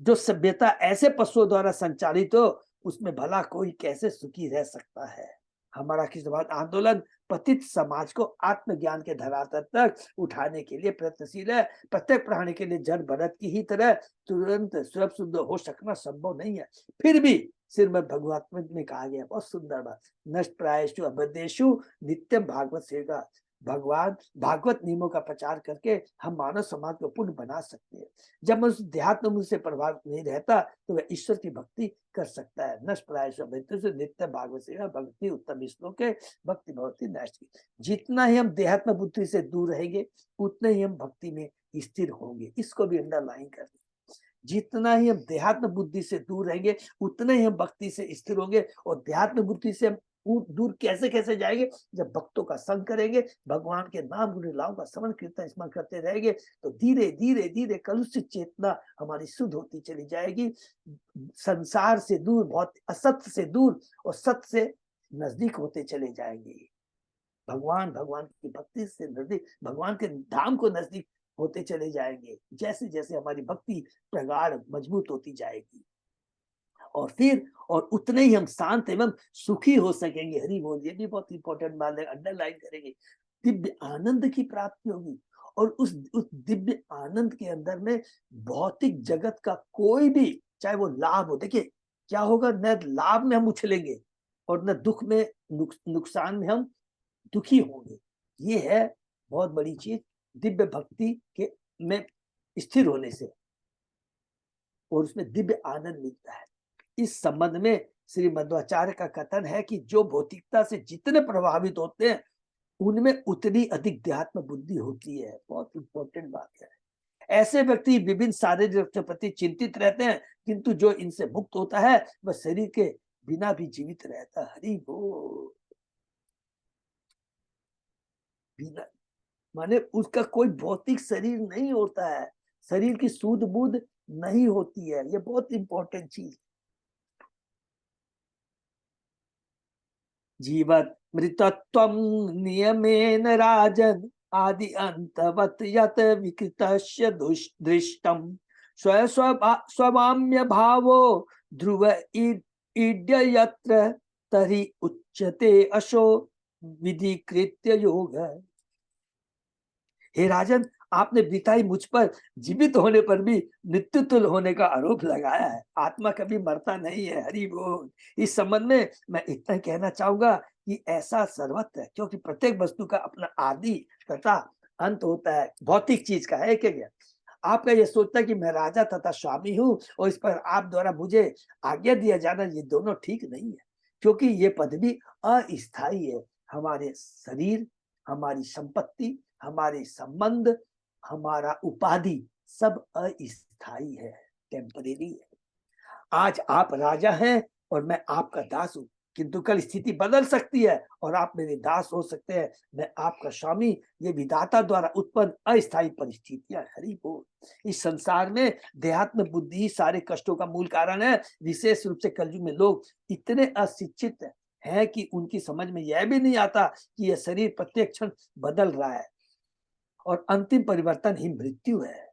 जो सभ्यता ऐसे पशुओं द्वारा संचालित हो उसमें भला कोई कैसे सुखी रह सकता है। हमारा खिजमत आंदोलन पतित समाज को आत्मज्ञान के धरातल तक उठाने के लिए प्रयत्नशील है। प्रत्येक प्राणी के लिए जड़ भरत की ही तरह तुरंत स्वयं शुद्ध हो सकना संभव नहीं है। फिर भी श्रीमद् भगवत में कहा गया, बहुत सुंदर बात, नष्ट प्रायेषु अबद्धेषु नित्यम भागवत सेवा। भगवान भागवत नियमों का प्रचार करके हम मानव समाज को पूर्ण बना सकते हैं। जब मनुष्य देहात्म मूल्य से प्रभावित नहीं रहता तो वह ईश्वर की भक्ति कर सकता है। नष्ट प्रायेषु अबद्धेषु नित्य भागवत सेवा भक्ति उत्तम श्लोक है, भक्ति भवति नष्ट। जितना ही हम देहात्म बुद्धि से दूर रहेंगे उतने ही हम भक्ति में स्थिर होंगे। इसको भी अंडरलाइन कर दें। जितना ही हम देहात्म बुद्धि से दूर रहेंगे उतने ही हम भक्ति से स्थिर होंगे। और देहात्म बुद्धि से हम दूर कैसे कैसे जाएंगे? जब भक्तों का संग करेंगे, भगवान के नाम गुण लीलाओं का श्रवण कीर्तन स्मरण करते रहेंगे तो धीरे धीरे धीरे कलुषित चेतना हमारी शुद्ध होती चली जाएगी। संसार से दूर, बहुत असत्य से दूर और सत्य से नजदीक होते चले जाएंगे। भगवान की भक्ति से नजदीक, भगवान के धाम को नजदीक होते चले जाएंगे जैसे जैसे हमारी भक्ति प्रगाढ़ मजबूत होती जाएगी। और फिर उतने ही हम शांत एवं सुखी हो सकेंगे। हरि बोल। ये भी बहुत इंपॉर्टेंट बात है, अंडरलाइन करेंगे। दिव्य आनंद की प्राप्ति होगी और उस दिव्य आनंद के अंदर में भौतिक जगत का कोई भी, चाहे वो लाभ हो, देखिए क्या होगा, न लाभ में हम उछलेंगे और न दुख में, नुकसान में हम दुखी होंगे। ये है बहुत बड़ी चीज दिव्य भक्ति के में स्थिर होने से, और उसमें दिव्य आनंद मिलता है। इस संबंध में श्री मध्वाचार्य का कथन है कि जो भौतिकता से जितने प्रभावित होते हैं उनमें उतनी अधिक देहात्म बुद्धि होती है। बहुत इंपॉर्टेंट बात है। ऐसे व्यक्ति विभिन्न शारीरिक के प्रति चिंतित रहते हैं, किंतु जो इनसे मुक्त होता है वह शरीर के बिना भी जीवित रहता है। हरि बोल। बिना माने उसका कोई भौतिक शरीर नहीं होता है, शरीर की सूध बूध नहीं होती है। ये बहुत इंपॉर्टेंट चीज। जीवत मृतत्वं नियमेन राजन आदि अंतवत यत विकृतस्य दृष्टम स्ववाम्य भावो ध्रुव ईड्य यत्र तरी उच्यते अशो विधिकृत्य योग। हे राजन, आपने बिताई मुझ पर जीवित होने पर भी मृत्युतुल्य होने का आरोप लगाया है। आत्मा कभी मरता नहीं है। हरि बोल। इस संबंध में मैं इतना कहना चाहूंगा कि ऐसा सर्वत्र है, क्योंकि प्रत्येक वस्तु का अपना आदि तथा अंत होता है। भौतिक चीज का है क्या? आपका ये सोचता है कि मैं राजा तथा स्वामी हूँ और इस पर आप द्वारा मुझे आज्ञा दिया जाना, ये दोनों ठीक नहीं है, क्योंकि ये पदवी अस्थायी है। हमारे शरीर, हमारी संपत्ति, हमारे संबंध, हमारा उपाधि सब अस्थायी है, टेम्परेरी है। आज आप राजा हैं और मैं आपका दास हूं, किंतु कल स्थिति बदल सकती है और आप मेरे दास हो सकते हैं, मैं आपका स्वामी। ये विधाता द्वारा उत्पन्न अस्थायी परिस्थितियां। हरि बोल। इस संसार में देहात्म बुद्धि ही सारे कष्टों का मूल कारण है। विशेष रूप से कलयुग में लोग इतने अशिक्षित हैं कि उनकी समझ में यह भी नहीं आता कि यह शरीर प्रत्येक क्षण बदल रहा है और अंतिम परिवर्तन ही मृत्यु है।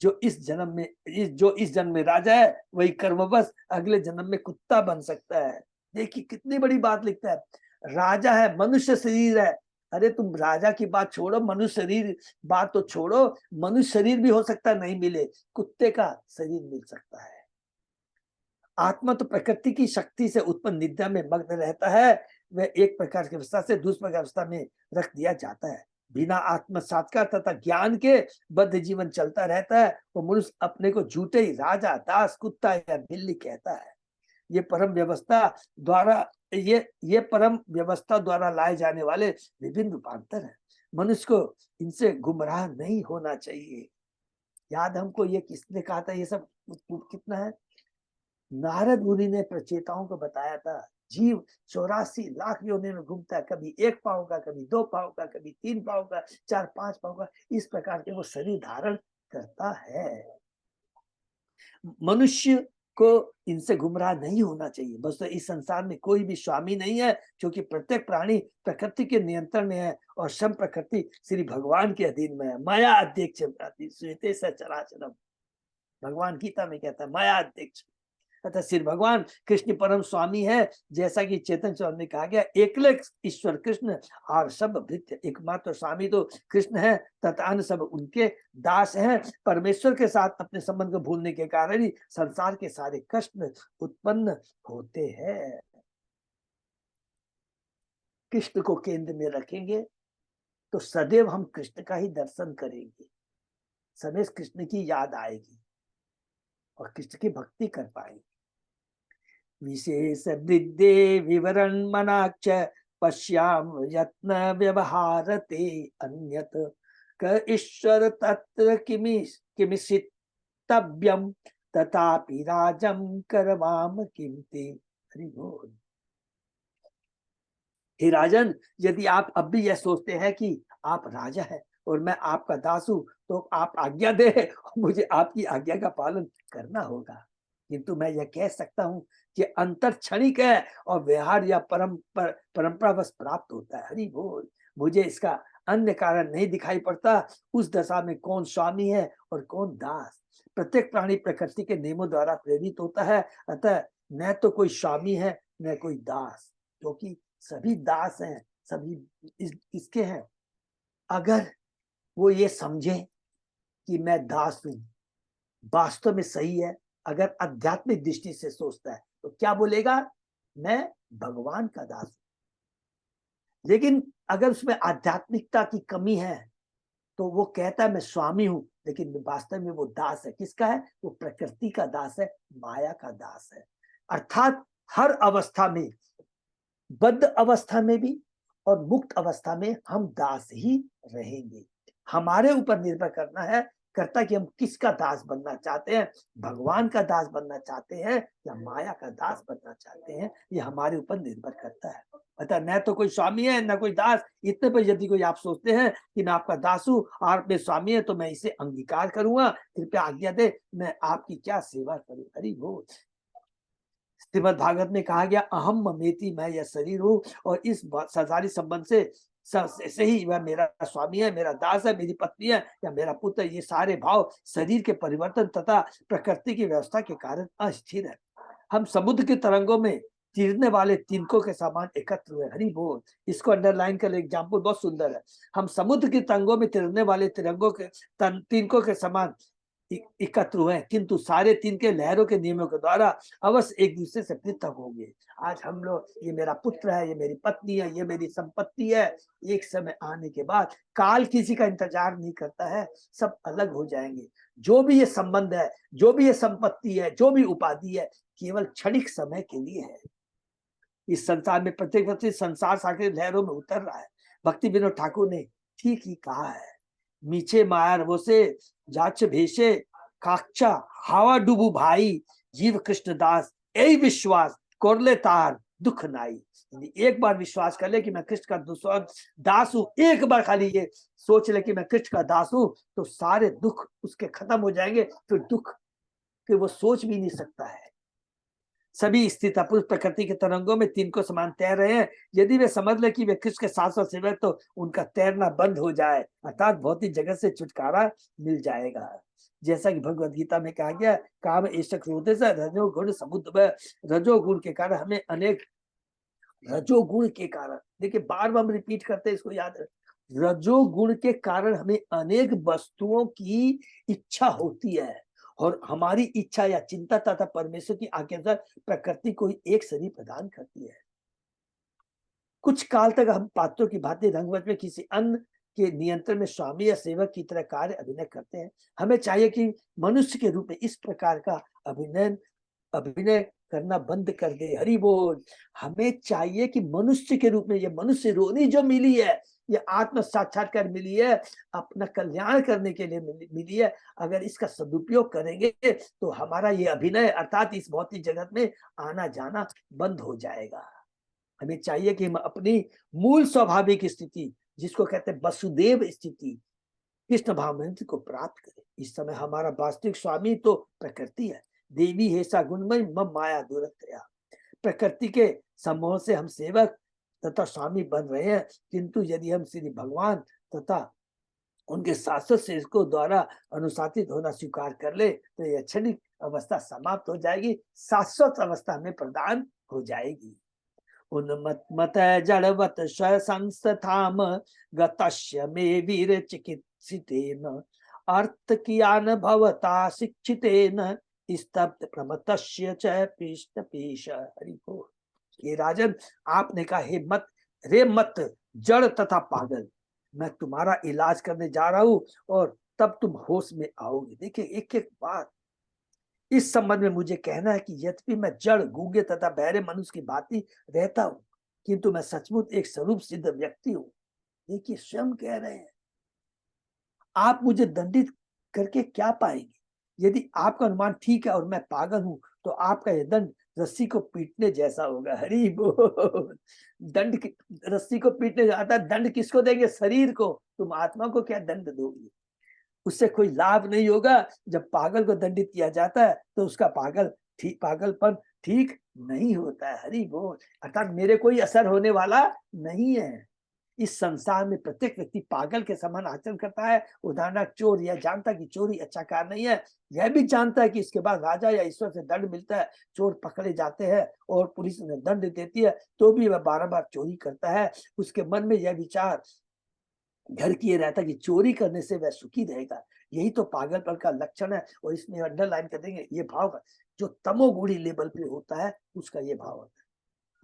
जो इस जन्म में राजा है वही कर्मवश अगले जन्म में कुत्ता बन सकता है। देखिए कितनी बड़ी बात लिखता है। राजा है, मनुष्य शरीर है। अरे तुम राजा की बात छोड़ो, मनुष्य शरीर बात तो छोड़ो, मनुष्य शरीर भी हो सकता है नहीं मिले, कुत्ते का शरीर मिल सकता है। आत्मा तो प्रकृति की शक्ति से उत्पन्न निद्रा में मग्न रहता है। वह एक प्रकार की अवस्था से दूसरी प्रकार अवस्था में रख दिया जाता है। बिना आत्म साक्षात्कार तथा ज्ञान के बद्ध जीवन चलता रहता है। वो मनुष्य अपने को झूठे ही राजा, दास, कुत्ता या बिल्ली कहता है। ये परम व्यवस्था द्वारा लाए जाने वाले विभिन्न रूपांतर है। मनुष्य को इनसे गुमराह नहीं होना चाहिए। याद हमको ये किसने कहा था? ये सब कितना है? नारद मुनि ने प्रचेताओं को बताया था जीव 84 लाख योनि में घूमता है, कभी 1 पाँव का, कभी 2 पाँव का, कभी 3 पाँव का, 4-5 पाँव का, इस प्रकार के वो शरीर धारण करता है। मनुष्य को इनसे गुमराह नहीं होना चाहिए। बस तो इस संसार में कोई भी स्वामी नहीं है, क्योंकि प्रत्येक प्राणी प्रकृति के नियंत्रण में है और सम प्रकृति श्री भगवान के अधीन में है। माया अध्यक्ष श्वेते चराचरम, भगवान गीता में कहता है माया अध्यक्ष। अतः श्री भगवान कृष्ण परम स्वामी है, जैसा कि चेतन चौथ में कहा गया, एकले ईश्वर कृष्ण और सब भृत्य, एकमात्र स्वामी तो कृष्ण है तथा अन्य सब उनके दास हैं। परमेश्वर के साथ अपने संबंध को भूलने के कारण ही संसार के सारे कष्ट उत्पन्न होते हैं। कृष्ण को केंद्र में रखेंगे तो सदैव हम कृष्ण का ही दर्शन करेंगे, सदैव कृष्ण की याद आएगी और कृष्ण की भक्ति कर पाएंगे। विशेष वृद्धे विवरण मनाक्ष पश्याम यत्न व्यवहारते अन्यत क ईश्वर तत्र किमिषितव्यम तथापि राजम करवाम किमते। हरि बोल। हे राजन, यदि आप अब भी यह सोचते हैं कि आप राजा हैं और मैं आपका दास हूं, तो आप आज्ञा दे, मुझे आपकी आज्ञा का पालन करना होगा। किंतु मैं यह कह सकता हूं कि अंतर क्षणिक है और व्यवहार या परंपरा बस प्राप्त होता है। हरि बोल। मुझे इसका अन्य कारण नहीं दिखाई पड़ता। उस दशा में कौन स्वामी है और कौन दास। प्रत्येक प्राणी प्रकृति के नियमों द्वारा प्रेरित होता है। अतः न तो कोई स्वामी है न कोई दास, क्योंकि सभी दास हैं, सभी इसके हैं। अगर वो ये समझे कि मैं दास हूं, वास्तव में सही है। अगर आध्यात्मिक दृष्टि से सोचता है तो क्या बोलेगा, मैं भगवान का दास हूं। लेकिन अगर उसमें आध्यात्मिकता की कमी है तो वो कहता है मैं स्वामी हूं, लेकिन वास्तव में वो दास है। किसका है? वो प्रकृति का दास है, माया का दास है। अर्थात हर अवस्था में, बद्ध अवस्था में भी और मुक्त अवस्था में हम दास ही रहेंगे। हमारे ऊपर निर्भर करता कि हम किसका दास बनना चाहते हैं, भगवान का दास बनना चाहते हैं या माया का दास बनना चाहते हैं, ये हमारे ऊपर निर्भर करता है। अतः न तो कोई स्वामी है न कोई दास। इतने पर यदि कोई आप सोचते हैं कि मैं आपका दास हूं और मैं स्वामी है तो मैं इसे अंगीकार करूंगा, कृपया आज्ञा दे, मैं आपकी क्या सेवा करूं। हरि बोल। श्रीमद् भागवत में कहा गया अहम ममेति, मैं यह शरीर हूं और इस संसारी संबंध से ही वह मेरा स्वामी है, मेरा दास है, मेरी पत्नी है या मेरा पुत्र। ये सारे भाव शरीर के परिवर्तन तथा प्रकृति की व्यवस्था के कारण अस्थिर है। हम समुद्र के तरंगों में तीरने वाले तिनकों के समान एकत्र हुए। हरि बोल। इसको अंडरलाइन कर, एग्जाम्पल बहुत सुंदर है। हम समुद्र के तरंगों में तिरने वाले तिनकों के समान एकत्र हुए, किंतु सारे तीन के लहरों के नियमों के द्वारा अवश्य एक दूसरे से पृथक होंगे। आज हम लोग, ये मेरा पुत्र है, ये मेरी पत्नी है, ये मेरी संपत्ति है, एक समय आने के बाद काल किसी का इंतजार नहीं करता है, सब अलग हो जाएंगे। जो भी ये संबंध है, जो भी ये संपत्ति है, जो भी उपाधि है, केवल क्षणिक समय के लिए है। इस संसार में प्रत्येक व्यक्ति संसार सागर लहरों में उतर रहा है। भक्ति विनोद ठाकुर ने ठीक ही कहा है, मीछे मायर वो से जाच भेषे काक्षा हवा डूबू भाई, जीव कृष्ण दास यही विश्वास कोरले तार दुख नाई। एक बार विश्वास कर ले कि मैं कृष्ण का दास हूं, एक बार खाली ये सोच ले कि मैं कृष्ण का दास हूं, तो सारे दुख उसके खत्म हो जाएंगे। फिर दुख फिर वो सोच भी नहीं सकता है। सभी स्थित पुरुष प्रकृति के तरंगों में तीन को समान तैर रहे हैं। यदि वे समझ ले कि वे कृष्ण के साथ सेवक, तो उनका तैरना बंद हो जाए, अर्थात भौतिक जगत से छुटकारा मिल जाएगा। जैसा कि भगवद गीता में कहा गया, काम ऐसा क्रोध से रजोगुण समुद्र में, रजोगुण के कारण हमें अनेक, रजोगुण के कारण, देखिए बार बार हम रिपीट करते हैं, इसको याद रखें, रजोगुण के कारण हमें अनेक वस्तुओं की इच्छा होती है और हमारी इच्छा या चिंता तथा परमेश्वर की आज्ञा अनुसार प्रकृति को एक शरीर प्रदान करती है। कुछ काल तक हम पात्रों की भांति रंगमंच में किसी अन्य के नियंत्रण में स्वामी या सेवक की तरह कार्य अभिनय करते हैं। हमें चाहिए कि मनुष्य के रूप में इस प्रकार का अभिनय करना बंद कर दे। हरि बोल। हमें चाहिए कि मनुष्य के रूप में, ये मनुष्य रोनी जो मिली है, ये आत्म साक्षात्कार मिली है, अपना कल्याण करने के लिए मिली है। अगर इसका सदुपयोग करेंगे तो हमारा ये अभिनय अर्थात इस भौतिक जगत में आना जाना बंद हो जाएगा। हमें चाहिए कि हम अपनी मूल स्वाभाविक स्थिति, जिसको कहते हैं वसुदेव स्थिति, कृष्ण भावनांत को प्राप्त करें। इस समय हमारा वास्तविक स्वामी तो प्रकृति है। देवी हेसा गुणमय मम माया दूरत्रया। प्रकृति के समूह से हम सेवक तथा स्वामी बन रहे हैं, किंतु यदि हम श्री भगवान तथा उनके शाश्वत सेवकों द्वारा अनुशासित होना स्वीकार कर ले तो यह क्षणिक अवस्था समाप्त हो जाएगी, शाश्वत अवस्था में प्रदान हो जाएगी। उन्मत्त जड़वत संस्थाम गतस्य मे वीर चिकित्सितेन अर्थ कियान भवता शिक्षितेन स्तब्ध प्रमतस्य च पृष्ठपेश। हरि बोल। ये राजन, आपने कहा हे मत, रे मत जड़ तथा पागल, मैं तुम्हारा इलाज करने जा रहा हूं और तब तुम होश में आओगे। देखिए एक एक बात इस संबंध में मुझे कहना है कि यद्यपि मैं जड़, गूंगे तथा बहरे मनुष्य की भांति रहता हूं, किंतु मैं सचमुच एक स्वरूप सिद्ध व्यक्ति हूं। देखिए स्वयं कह रहे हैं, आप मुझे दंडित करके क्या पाएंगे? यदि आपका अनुमान ठीक है और मैं पागल हूं, तो आपका यह दंड रस्सी को पीटने जैसा होगा। हरि बोल। दंड रस्सी को पीटने जाता है, दंड किसको देंगे? शरीर को। तुम आत्मा को क्या दंड दोगे? उससे कोई लाभ नहीं होगा। जब पागल को दंडित किया जाता है तो उसका पागलपन ठीक नहीं होता है। हरि बोल। अर्थात मेरे कोई असर होने वाला नहीं है। इस संसार में प्रत्येक व्यक्ति पागल के समान आचरण करता है। उदाहरण, चोर यह जानता है कि चोरी अच्छा कार्य नहीं है, यह भी जानता है कि इसके बाद राजा या ईश्वर से दंड मिलता है। चोर पकड़े जाते हैं और पुलिस उन्हें दंड देती है, तो भी वह बार चोरी करता है। उसके मन में यह विचार घर किए रहता कि चोरी करने से वह सुखी रहेगा। यही तो पागलपन का लक्षण है। और इसमें अंडरलाइन कर देंगे, ये भाव जो तमोगुणी लेवल पे होता है उसका ये भाव होता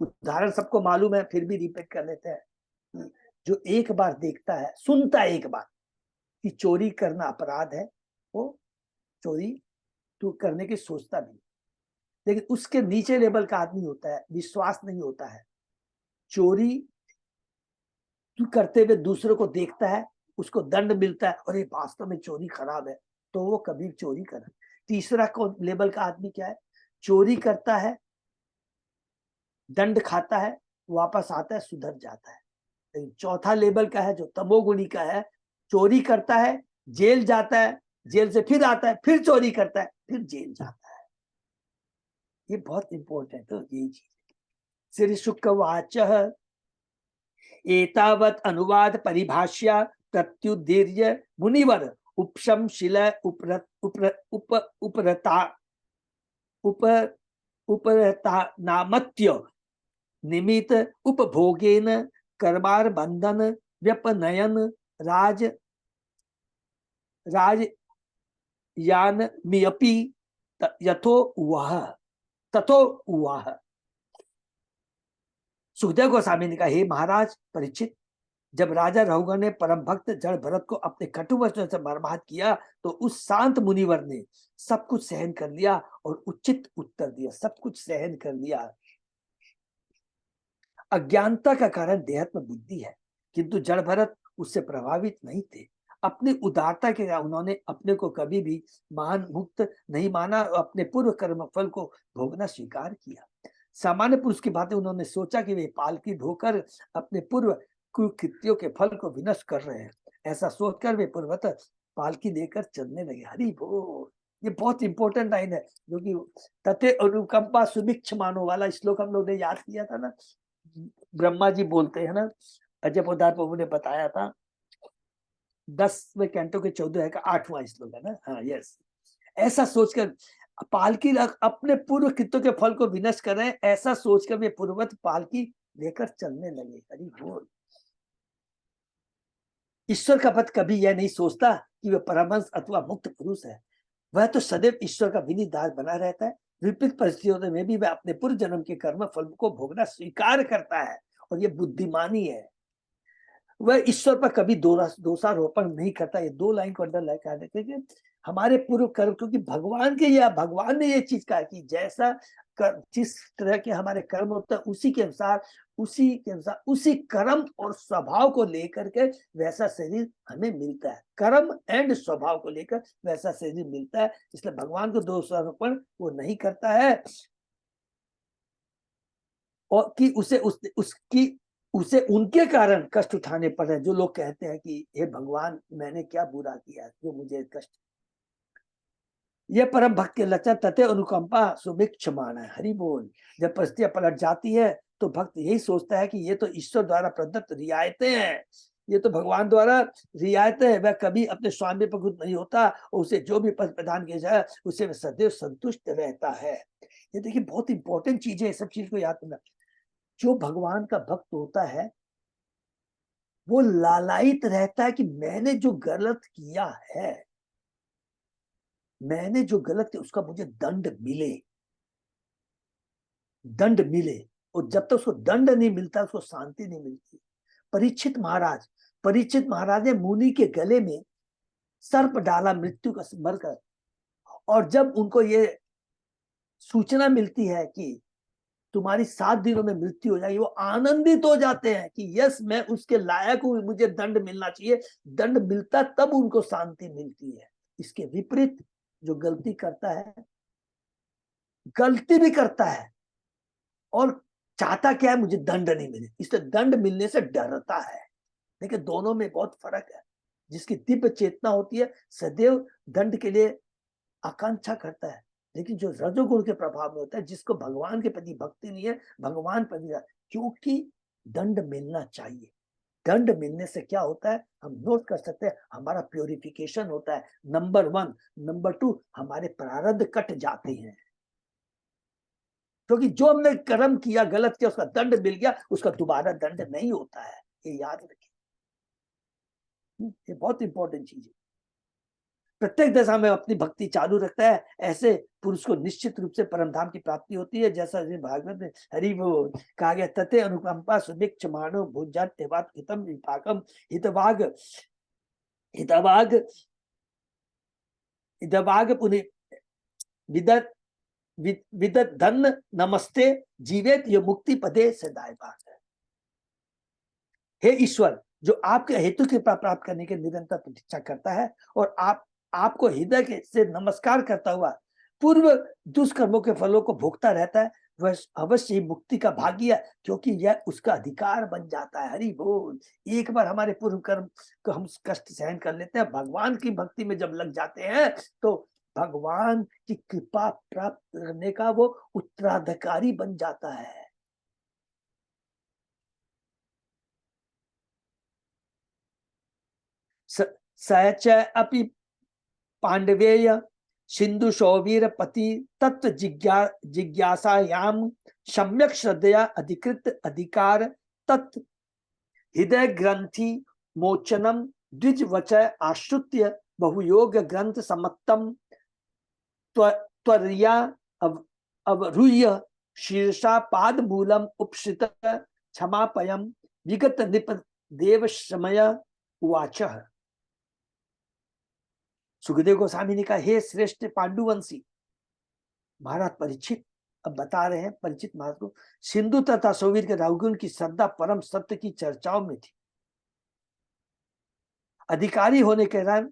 है। उदाहरण सबको मालूम है, फिर भी रिपीट कर लेते हैं। जो एक बार देखता है, सुनता है एक बार कि चोरी करना अपराध है, वो चोरी तू करने की सोचता नहीं। लेकिन उसके नीचे लेवल का आदमी होता है, विश्वास नहीं होता है, चोरी तू करते हुए दूसरों को देखता है, उसको दंड मिलता है और ये वास्तव में चोरी खराब है, तो वो कभी चोरी करे। तीसरा लेवल का आदमी क्या है? चोरी करता है, दंड खाता है, वापस आता है, सुधर जाता है। लेकिन चौथा लेवल का है जो तमोगुणी का है, चोरी करता है, जेल जाता है, जेल से फिर आता है, फिर चोरी करता है, फिर जेल जाता है। ये बहुत इंपॉर्टेंट है। यही चीज श्री शुकवाच एतावत् अनुवाद परिभाष्या प्रत्युदीर्य मुनिवर उपशमशिल उपरता नामत्य निमित उपभोगेन कर्मार बंधन व्यपनयन राज यान मियपि यथो वह तथो वह। सुखदेव गोस्वामी ने कहा, हे महाराज परीक्षित, जब राजा रघुगण ने परम भक्त जड़ भरत को अपने कटु वचनों से मर्माहत किया तो उस शांत मुनिवर ने सब कुछ सहन कर लिया और उचित उत्तर दिया। सब कुछ सहन कर लिया। अज्ञानता का कारण देहात्म बुद्धि है, किंतु जड़ भरत उससे प्रभावित नहीं थे। अपनी उदारता के कारण उन्होंने अपने को कभी भी महान मुक्त नहीं माना और अपने पूर्व कर्म फल को भोगना स्वीकार किया। सामान्य पुरुष की बातें उन्होंने सोचा कि वे पालकी ढोकर अपने पूर्व कुकृत्यों के फल को विनष्ट कर रहे हैं। ऐसा सोचकर वे पूर्वत पालकी लेकर चलने लगे। हरि बोल। ये बहुत इंपॉर्टेंट लाइन है, जो कि तथे अनुकंपा सुभिक्ष मानो वाला श्लोक हम लोग ने याद किया था ना। ब्रह्मा जी बोलते हैं ना, अजय पदार्थ प्रभु ने बताया था, 10वें कैंटो के 14 का 8वां श्लोक है ना। हाँ यस। ऐसा सोचकर पालकी अपने पूर्व कृत्यों के फल को विनष्ट कर रहे हैं, ऐसा सोचकर वे पूर्ववत पालकी लेकर चलने लगे। हरि बोल। ईश्वर का भक्त कभी यह नहीं सोचता कि वह परमहंस अथवा मुक्त पुरुष है। वह तो सदैव ईश्वर का विनीत दास बना रहता है। विपरीत परिस्थितियों में भी वह अपने पूर्व जन्म के कर्म फल को भोगना स्वीकार करता है, और यह बुद्धिमानी है। वह ईश्वर पर कभी दोषारोपण नहीं करता। ये 2 लाइन को अंडरलाइन कर देते हैं कि हमारे पूर्व कर्म, क्योंकि भगवान ने ये चीज कहा कि जैसा जिस तरह के हमारे कर्म होते हैं उसी के अनुसार उसी कर्म और स्वभाव को लेकर के वैसा शरीर हमें मिलता है। कर्म एंड स्वभाव को लेकर वैसा शरीर मिलता है। इसलिए भगवान को दोषारोपण वो नहीं करता है। और कि उसे उनके कारण कष्ट उठाने पड़ रहे। जो लोग कहते हैं कि हे भगवान मैंने क्या बुरा किया जो मुझे कष्ट। ये परम भक्त के लक्षण तथे अनुकंपा सुभिक्ष माना है। हरि बोल। जब परिस्थितियां पलट जाती है तो भक्त यही सोचता है कि ये तो ईश्वर द्वारा प्रदत्त रियायतें हैं, ये तो भगवान द्वारा रियायतें हैं। वह कभी अपने स्वामी पर खुद नहीं होता और उसे जो भी पद प्रदान किया जाए उसे वह सदैव संतुष्ट रहता है। ये देखिए बहुत इंपॉर्टेंट चीज है, सब चीज को याद रखना। जो भगवान का भक्त होता है वो लालायित रहता है कि मैंने जो गलत किया है, मैंने जो गलत किया उसका मुझे दंड मिले, दंड मिले। और जब तक उसको दंड नहीं मिलता उसको शांति नहीं मिलती। परीक्षित महाराज ने मुनि के गले में सर्प डाला मृत्यु का मरकर, और जब उनको ये सूचना मिलती है कि तुम्हारी 7 दिनों में मृत्यु हो जाएगी, वो आनंदित हो जाते हैं कि यस मैं उसके लायक हूं, मुझे दंड मिलना चाहिए। दंड मिलता तब उनको शांति मिलती है। इसके विपरीत जो गलती करता है, गलती भी करता है और चाहता क्या है, मुझे दंड नहीं मिले, इसलिए दंड मिलने से डरता है। देखिए दोनों में बहुत फर्क है। जिसकी दिव्य चेतना होती है सदैव दंड के लिए आकांक्षा करता है, लेकिन जो रजोगुण के प्रभाव में होता है, जिसको भगवान के प्रति भक्ति नहीं है, भगवान प्रति, क्योंकि दंड मिलना चाहिए। दंड मिलने से क्या होता है हम नोट कर सकते हैं, हमारा प्योरिफिकेशन होता है, नंबर 1। नंबर 2, हमारे प्रारब्ध कट जाते हैं, क्योंकि जो हमने कर्म किया, गलत किया, उसका दंड मिल गया, उसका दोबारा दंड नहीं होता है। ये याद रखिए, ये बहुत इंपॉर्टेंट चीज है। प्रत्येक दशा में अपनी भक्ति चालू रखता है, ऐसे पुरुष को निश्चित रूप से परम धाम की प्राप्ति होती है। जैसा भागवत में हरि बोल कहा गया, तते अनुकंपा सुभिक्ष मानो भुजन एवं हितम विपाकम हितवाग हितवाग हितवाग पुनि विदत विदत धन नमस्ते जीवेत ये मुक्ति पदे से दायभाग है। हे ईश्वर, जो आपके हेतु की प्राप्त करने के निरंतर प्रतीक्षा करता है और आपको हृदय से नमस्कार करता हुआ पूर्व दुष्कर्मों के फलों को भोगता रहता है, वह अवश्य ही मुक्ति का भागी है, क्योंकि यह उसका अधिकार बन जाता है। हरि बोल। एक बार हमारे पूर्व कर्म को हम कष्ट सहन कर लेते हैं, भगवान की भक्ति में जब लग जाते हैं तो भगवान की कृपा प्राप्त करने का वो उत्तराधिकारी बन जाता है। सच अपि पांडवेय सिंधु शौवीर पति तत्व जिज्ञासायाम सम्यक श्रद्धया अधिकृत अधिकार तत् हृदय ग्रंथि मोचनम द्विज वचय आश्रित्य बहुयोग ग्रंथ समत्तम त्वरया अवरुह्य शीर्षा पाद मूलम उपसित क्षमापयम विगत निप देव समय उवाच। सुखदेव गोस्वामी ने कहा, हे श्रेष्ठ पांडुवंशी महाराज परीक्षित, अब बता रहे हैं परीक्षित महाराज को, सिंधु तथा सौवीर के रघुगुण की श्रद्धा परम सत्य की चर्चाओं में थी। अधिकारी होने के कारण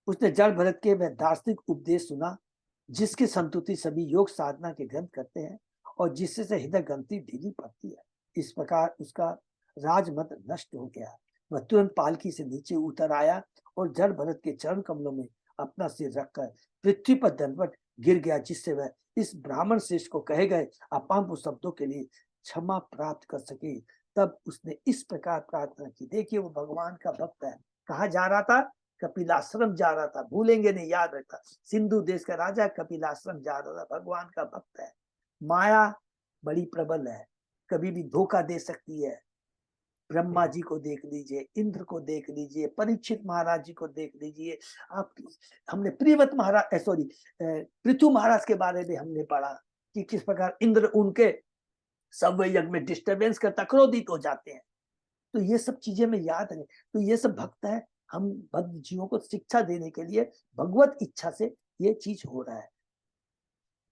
उसने जड़ भरत के वह दार्शनिक उपदेश सुना, जिसकी संतुति सभी योग साधना के ग्रंथ करते हैं और जिससे से हृदय ग्रंथि ढीली पड़ती है। इस प्रकार उसका राजमत नष्ट हो गया। वह तुरंत पालकी से नीचे उतर आया और जड़ भरत के चरण कमलों में अपना सिर रखकर पृथ्वी पर दंडवत गिर गया, जिससे वह इस ब्राह्मण श्रेष्ठ को कहे गए अपांग शब्दों के लिए क्षमा प्राप्त कर सके। तब उसने इस प्रकार प्रार्थना की। देखिए वो भगवान का भक्त है। कहा जा रहा था? कपिलाश्रम जा रहा था, भूलेंगे नहीं, याद रखा। सिंधु देश का राजा कपिलाश्रम जा रहा था, भगवान का भक्त है। माया बड़ी प्रबल है, कभी भी धोखा दे सकती है। ब्रह्मा जी को देख लीजिए, इंद्र को देख लीजिए, परीक्षित महाराज जी को देख लीजिए। आप हमने प्रियव्रत महाराज सॉरी पृथु महाराज के बारे में हमने पढ़ा कि किस प्रकार इंद्र उनके सब यज्ञ में डिस्टर्बेंस करता, क्रोधित हो जाते हैं। तो ये सब चीजें में याद है। तो ये सब भक्त है। हम भक्त जीवों को शिक्षा देने के लिए भगवत इच्छा से ये चीज हो रहा है।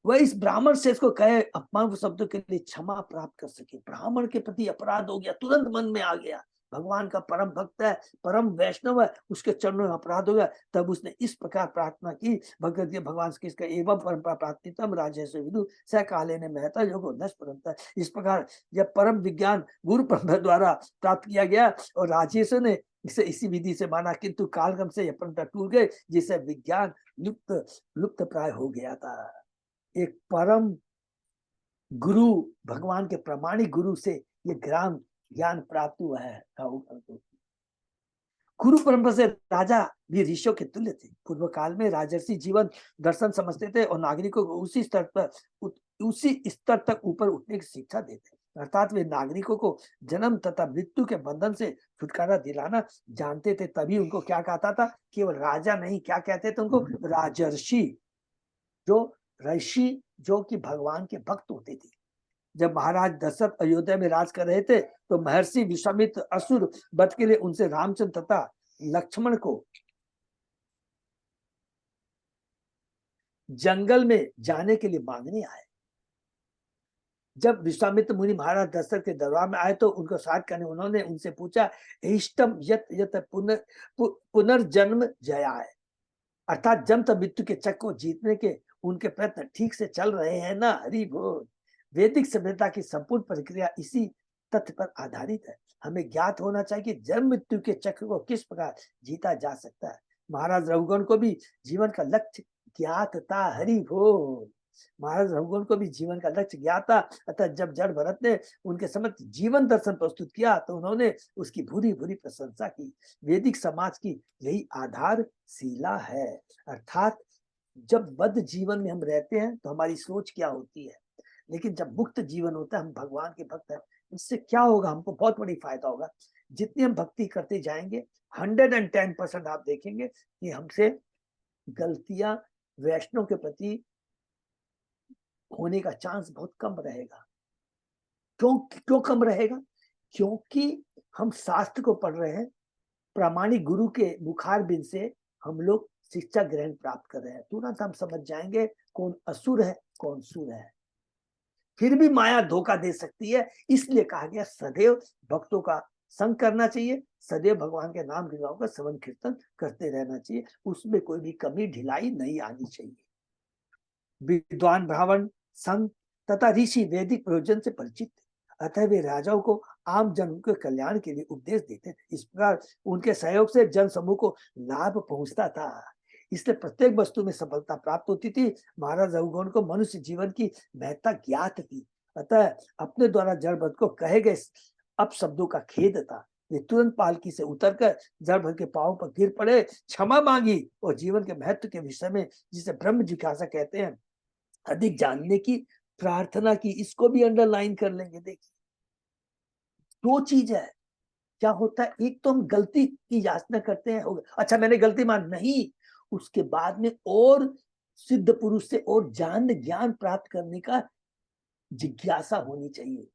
वह इस ब्राह्मण से इसको कहे अपमान शब्दों के लिए क्षमा प्राप्त कर सके। ब्राह्मण के प्रति अपराध हो गया, तुरंत मन में आ गया भगवान का परम भक्त है, परम वैष्णव है, उसके चरणों में अपराध हो गया, तब उसने इस प्रकार प्रार्थना की, भगवत गीता भगवान श्री कृष्ण का एवं परम्परा प्राप्तितम राजेश विदु स काले ने महता योगो नष्ट परमता। इस प्रकार जब परम विज्ञान गुरु परंपरा द्वारा प्राप्त किया गया और राजेश ने इसे इसी विधि से माना, किंतु कालक्रम से यह परंपरा टूट गई, जिससे विज्ञान लुप्त प्राय हो गया था। एक परम गुरु, भगवान के प्रामाणिक गुरु से ये ज्ञान प्राप्त हुआ है। गुरु परंपरा से राजा भी ऋषियों के तुल्य थे। पूर्व काल में राजर्षि जीवन दर्शन समझते थे और नागरिकों को उसी स्तर तक ऊपर उठने की शिक्षा देते, अर्थात वे नागरिकों को जन्म तथा मृत्यु के बंधन से छुटकारा दिलाना जानते थे। तभी उनको क्या कहता था, केवल राजा नहीं, क्या कहते थे उनको, राजर्षि, जो ऋषि जो कि भगवान के भक्त होते थे। जब महाराज दशरथ अयोध्या में राज कर रहे थे तो महर्षि विश्वामित्र असुर वध के लिए उनसे रामचंद्र तथा लक्ष्मण को जंगल में जाने के लिए मांगने आए। जब विश्वामित्र मुनि महाराज दशरथ के दरबार में आए तो उनको साथ करने उन्होंने उनसे पूछा, इष्टम यत यत पुनर्जन्म जया है, अर्थात जन्म तथा मृत्यु के चक्र को जीतने के उनके प्रयत्न ठीक से चल रहे हैं ना। हरि बोल। वैदिक सभ्यता की संपूर्ण प्रक्रिया इसी तथ्य पर आधारित है। हमें ज्ञात होना चाहिए कि जन्म मृत्यु के चक्र को किस प्रकार जीता जा सकता है। महाराज रघुगण को भी जीवन का लक्ष्य ज्ञात था। हरि बोल। महाराज रघुगण को भी जीवन का लक्ष्य ज्ञात था, अतः जब जड़ भरत ने उनके समक्ष जीवन दर्शन प्रस्तुत किया तो उन्होंने उसकी भूरी भूरी प्रशंसा की। वैदिक समाज की यही आधारशिला है। अर्थात जब बद्ध जीवन में हम रहते हैं तो हमारी सोच क्या होती है, लेकिन जब मुक्त जीवन होता है, हम भगवान के भक्त हैं, इससे क्या होगा, हमको बहुत बड़ी फायदा होगा। जितनी हम भक्ति करते जाएंगे 110% आप देखेंगे कि हमसे गलतियां वैष्णव के प्रति होने का चांस बहुत कम रहेगा। क्यों कम रहेगा? क्योंकि हम शास्त्र को पढ़ रहे हैं, प्रामाणिक गुरु के मुखार बिन से हम लोग शिक्षा ग्रहण प्राप्त कर रहे हैं। तुरंत हम समझ जाएंगे कौन असुर है कौन सुर है। फिर भी माया धोखा दे सकती है, इसलिए कहा गया सदैव भक्तों का संग करना चाहिए, सदैव भगवान के नाम लीलाओं का श्रवण कीर्तन करते रहना चाहिए, उसमें कोई भी कमी ढिलाई नहीं आनी चाहिए। विद्वान ब्राह्मण संत तथा ऋषि वैदिक प्रयोजन से परिचित थे, अतः वे राजाओं को आम जन के कल्याण के लिए उपदेश देते थे। इस प्रकार उनके सहयोग से जन समूह को लाभ पहुंचता था, इसलिए प्रत्येक वस्तु में सफलता प्राप्त होती थी। महाराज रघुगण को मनुष्य जीवन की महत्ता ज्ञात थी, अतः अपने द्वारा जड़बद्ध को कहे गए अपशब्दों का खेद था। वे तुरंत पालकी से उतरकर जड़बद्ध के पांवों पर गिर पड़े, क्षमा मांगी और जीवन के महत्व के विषय में, जिसे ब्रह्म जिज्ञासा कहते हैं, अधिक जानने की प्रार्थना की। इसको भी अंडरलाइन कर लेंगे। देखिए, दो चीज है। क्या होता है, एक तो हम गलती की याचना करते हैं, अच्छा मैंने गलती मान, नहीं, उसके बाद में और सिद्ध पुरुष से और ज्ञान प्राप्त करने का जिज्ञासा होनी चाहिए।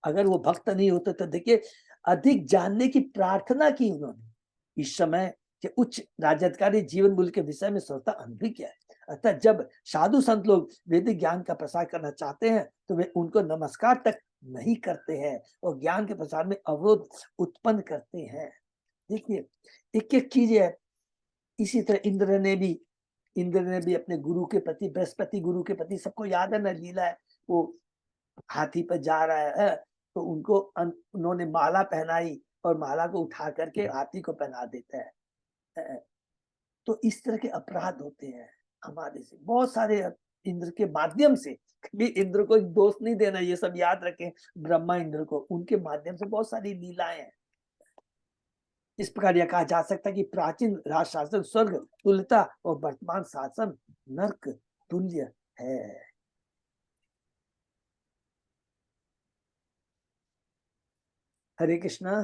अगर वो भक्त नहीं होते तो देखिए, अधिक जानने की प्रार्थना की उन्होंने। इस समय के उच्च राज्याधिकारी जीवन मूल्य के विषय में सोचता अनुभव किया है। अतः जब साधु संत लोग वैदिक ज्ञान का प्रसार करना चाहते हैं तो वे उनको नमस्कार तक नहीं करते हैं और ज्ञान के प्रसार में अवरोध उत्पन्न करते हैं। देखिए, एक एक चीज है। इसी तरह इंद्र ने भी अपने गुरु के प्रति, बृहस्पति गुरु के प्रति, सबको याद है ना लीला है, वो हाथी पर जा रहा है तो उनको उन्होंने माला पहनाई और माला को उठा करके हाथी को पहना देता है। तो इस तरह के अपराध होते हैं हमारे से बहुत सारे। इंद्र के माध्यम से, कभी इंद्र को दोष नहीं देना, ये सब याद रखें, ब्रह्मा इंद्र को, उनके माध्यम से बहुत सारी लीलाएं हैं। इस प्रकार यह कहा जा सकता है कि प्राचीन राज शासन स्वर्ग तुल्यता और वर्तमान शासन नरक तुल्य है। हरे कृष्णा।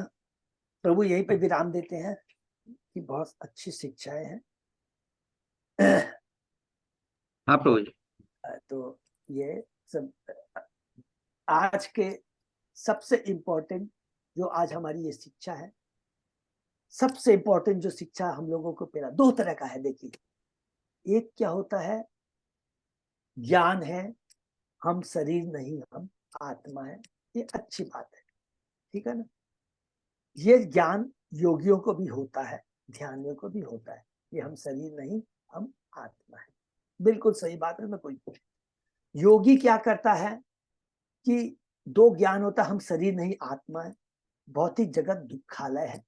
प्रभु यहीं पे विराम देते हैं कि बहुत अच्छी शिक्षाएं हैं। हाँ प्रभु जी। तो ये सब आज के सबसे इम्पोर्टेंट जो आज हमारी ये शिक्षा है, सबसे इम्पोर्टेंट जो शिक्षा हम लोगों को पहला दो तरह का है। देखिए, एक क्या होता है, ज्ञान है, हम शरीर नहीं, हम आत्मा है, ये अच्छी बात है, ठीक है ना। ये ज्ञान योगियों को भी होता है, ध्यानियों को भी होता है, ये हम शरीर नहीं, हम आत्मा है। बिल्कुल सही बात है। मैं कोई योगी क्या करता है कि दो ज्ञान होता है, हम शरीर नहीं आत्मा है, भौतिक जगत दुखालय है,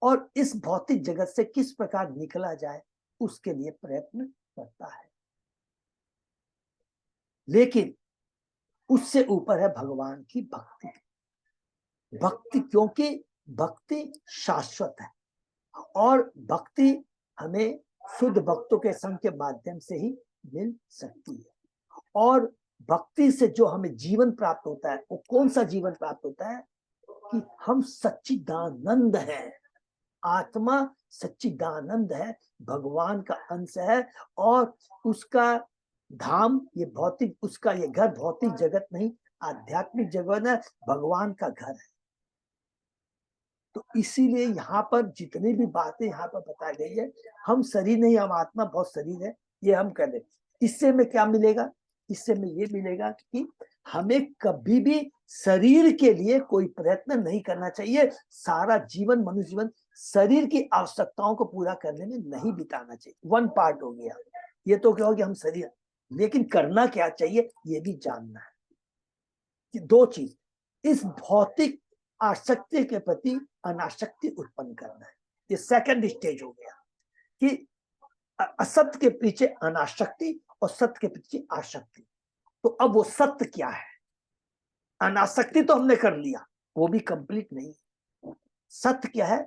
और इस भौतिक जगत से किस प्रकार निकला जाए उसके लिए प्रयत्न करता है। लेकिन उससे ऊपर है भगवान की भक्ति। भक्ति, क्योंकि भक्ति शाश्वत है, और भक्ति हमें शुद्ध भक्तों के संग के माध्यम से ही मिल सकती है। और भक्ति से जो हमें जीवन प्राप्त होता है, वो कौन सा जीवन प्राप्त होता है कि हम सच्चिदानंद हैं। आत्मा सच्चिदानंद है, भगवान का अंश है, और उसका धाम ये भौतिक, उसका ये घर भौतिक जगत नहीं, आध्यात्मिक जगत है, भगवान का घर है। तो इसीलिए यहाँ पर जितनी भी बातें यहाँ पर बताई गई है, हम शरीर नहीं, हम आत्मा, बहुत शरीर है, ये हम कर रहे। इससे में क्या मिलेगा? इससे में ये मिलेगा कि हमें कभी भी शरीर के लिए कोई प्रयत्न नहीं करना चाहिए। सारा जीवन, मनुष्य जीवन शरीर की आवश्यकताओं को पूरा करने में नहीं बिताना चाहिए। वन पार्ट हो गया ये, तो क्या हो गया हम शरीर, लेकिन करना क्या चाहिए ये भी जानना है। कि दो चीज, इस भौतिक आसक्ति के प्रति अनासक्ति उत्पन्न करना है, ये सेकंड स्टेज हो गया। कि असत्य के पीछे अनासक्ति और सत्य के पीछे आसक्ति। तो अब वो सत्य क्या है? अनासक्ति तो हमने कर लिया, वो भी कंप्लीट नहीं। सत्य क्या है?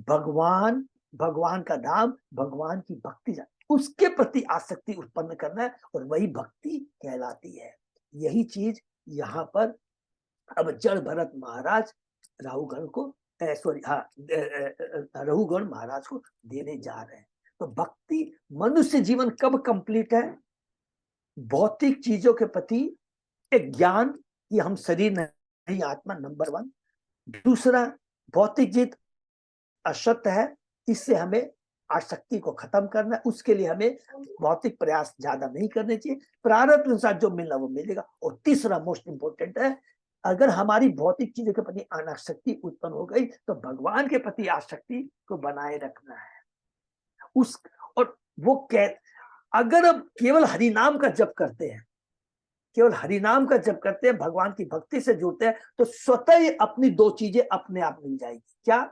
भगवान, भगवान का धाम, भगवान की भक्ति, उसके प्रति आसक्ति उत्पन्न करना है, और वही भक्ति कहलाती है। यही चीज यहाँ पर अब जड़ भरत महाराज राहुगण को, सॉरी हाँ, रघुगण महाराज को देने जा रहे हैं। तो भक्ति, मनुष्य जीवन कब कंप्लीट है? भौतिक चीजों के प्रति एक ज्ञान कि हम शरीर नहीं आत्मा, नंबर वन। दूसरा, भौतिक जीत असत्य है, इससे हमें आसक्ति को खत्म करना है। उसके लिए हमें भौतिक प्रयास ज्यादा नहीं करने चाहिए, प्रारब्ध अनुसार जो मिलना वो मिलेगा। और तीसरा मोस्ट इंपोर्टेंट है, अगर हमारी भौतिक चीजों के प्रति अनासक्ति उत्पन्न हो गई तो भगवान के प्रति आसक्ति को बनाए रखना है। उस और वो अगर अब केवल हरिनाम का जप करते हैं, केवल हरिनाम का जप करते हैं, भगवान की भक्ति से जुड़ते हैं, तो स्वतः ही अपनी दो चीजें अपने आप मिल जाएगी। क्या?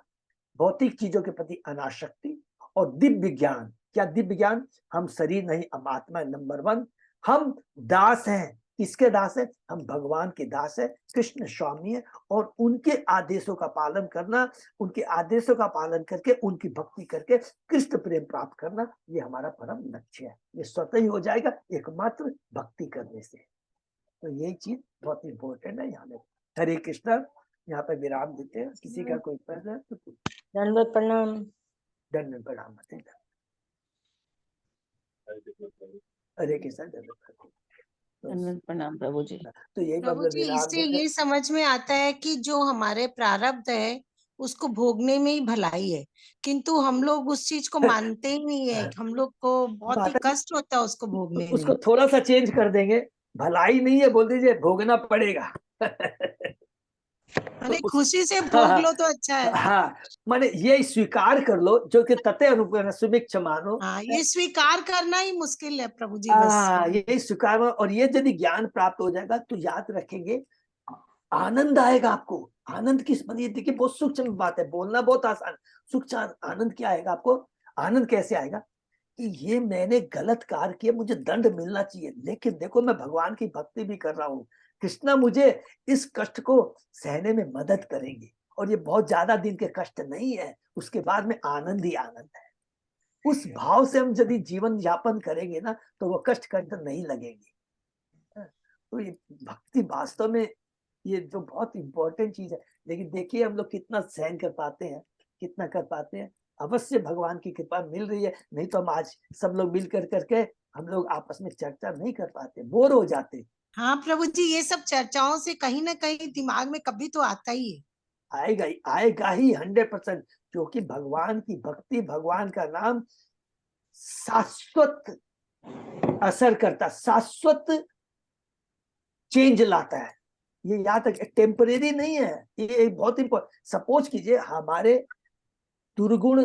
भौतिक चीजों के प्रति अनासक्ति और दिव्य ज्ञान। क्या दिव्य ज्ञान? हम शरीर नहीं, हम आत्मा है, नंबर वन। हम दास हैं, किसके दास है? हम भगवान के दास है, कृष्ण स्वामी है, और उनके आदेशों का पालन करना, उनके आदेशों का पालन करके उनकी भक्ति करके कृष्ण प्रेम प्राप्त करना, ये हमारा परम लक्ष्य है। ये स्वतः ही हो जाएगा एकमात्र भक्ति करने से। तो यही चीज बहुत इंपॉर्टेंट है। यहाँ में हरे कृष्ण, यहाँ पे विराम देते हैं। किसी का कोई प्रश्न है तो दंडवत प्रणाम। दंड प्रणाम। हरे कृष्ण, दंडवत प्रणाम प्रभु जी। तो यही प्रभु जी, इससे ये समझ में आता है कि जो हमारे प्रारब्ध है उसको भोगने में ही भलाई है, किंतु हम लोग उस चीज को मानते ही नहीं है। हम लोग को बहुत ही कष्ट होता है उसको भोगने में। उसको थोड़ा सा चेंज कर देंगे, भलाई नहीं है बोल दीजिए, भोगना पड़ेगा। अरे खुशी से भोग लो तो अच्छा है। हाँ, माने ये स्वीकार कर लो जो कि तते अनुग्रह सुमिक्ष मानो। हाँ, ये स्वीकार करना ही मुश्किल है प्रभु जी, बस। ये स्वीकार, और ये यदि ज्ञान प्राप्त हो जाएगा तो याद रखेंगे, आनंद आएगा आपको। आनंद किस, मतलब देखिए बहुत सूक्ष्म बात है, बोलना बहुत आसान, सूक्ष्म आनंद क्या आएगा आपको? आनंद कैसे आएगा कि ये मैंने गलत कार्य किया, मुझे दंड मिलना चाहिए, लेकिन देखो मैं भगवान की भक्ति भी कर रहा हूँ, कृष्णा मुझे इस कष्ट को सहने में मदद करेंगे, और ये बहुत ज्यादा दिन के कष्ट नहीं है, उसके बाद में आनंद ही आनंद है। उस भाव से हम यदि जीवन यापन करेंगे ना तो वो कष्ट नहीं लगेंगे। तो ये भक्ति वास्तव में ये जो बहुत इंपॉर्टेंट चीज है। लेकिन देखिए हम लोग कितना सहन कर पाते हैं, कितना कर पाते हैं। अवश्य भगवान की कृपा मिल रही है, नहीं तो हम आज सब लोग मिल कर करके हम लोग आपस में चर्चा नहीं कर पाते, बोर हो जाते। हाँ प्रभु जी, ये सब चर्चाओं से कहीं ना कहीं दिमाग में कभी तो आता ही है। आएगा ही 100%, क्योंकि भगवान की भक्ति, भगवान का नाम शाश्वत असर करता, शाश्वत चेंज लाता है। ये याद रखिए, टेम्परेरी नहीं है, ये बहुत इंपॉर्टेंट। सपोज कीजिए हमारे दुर्गुण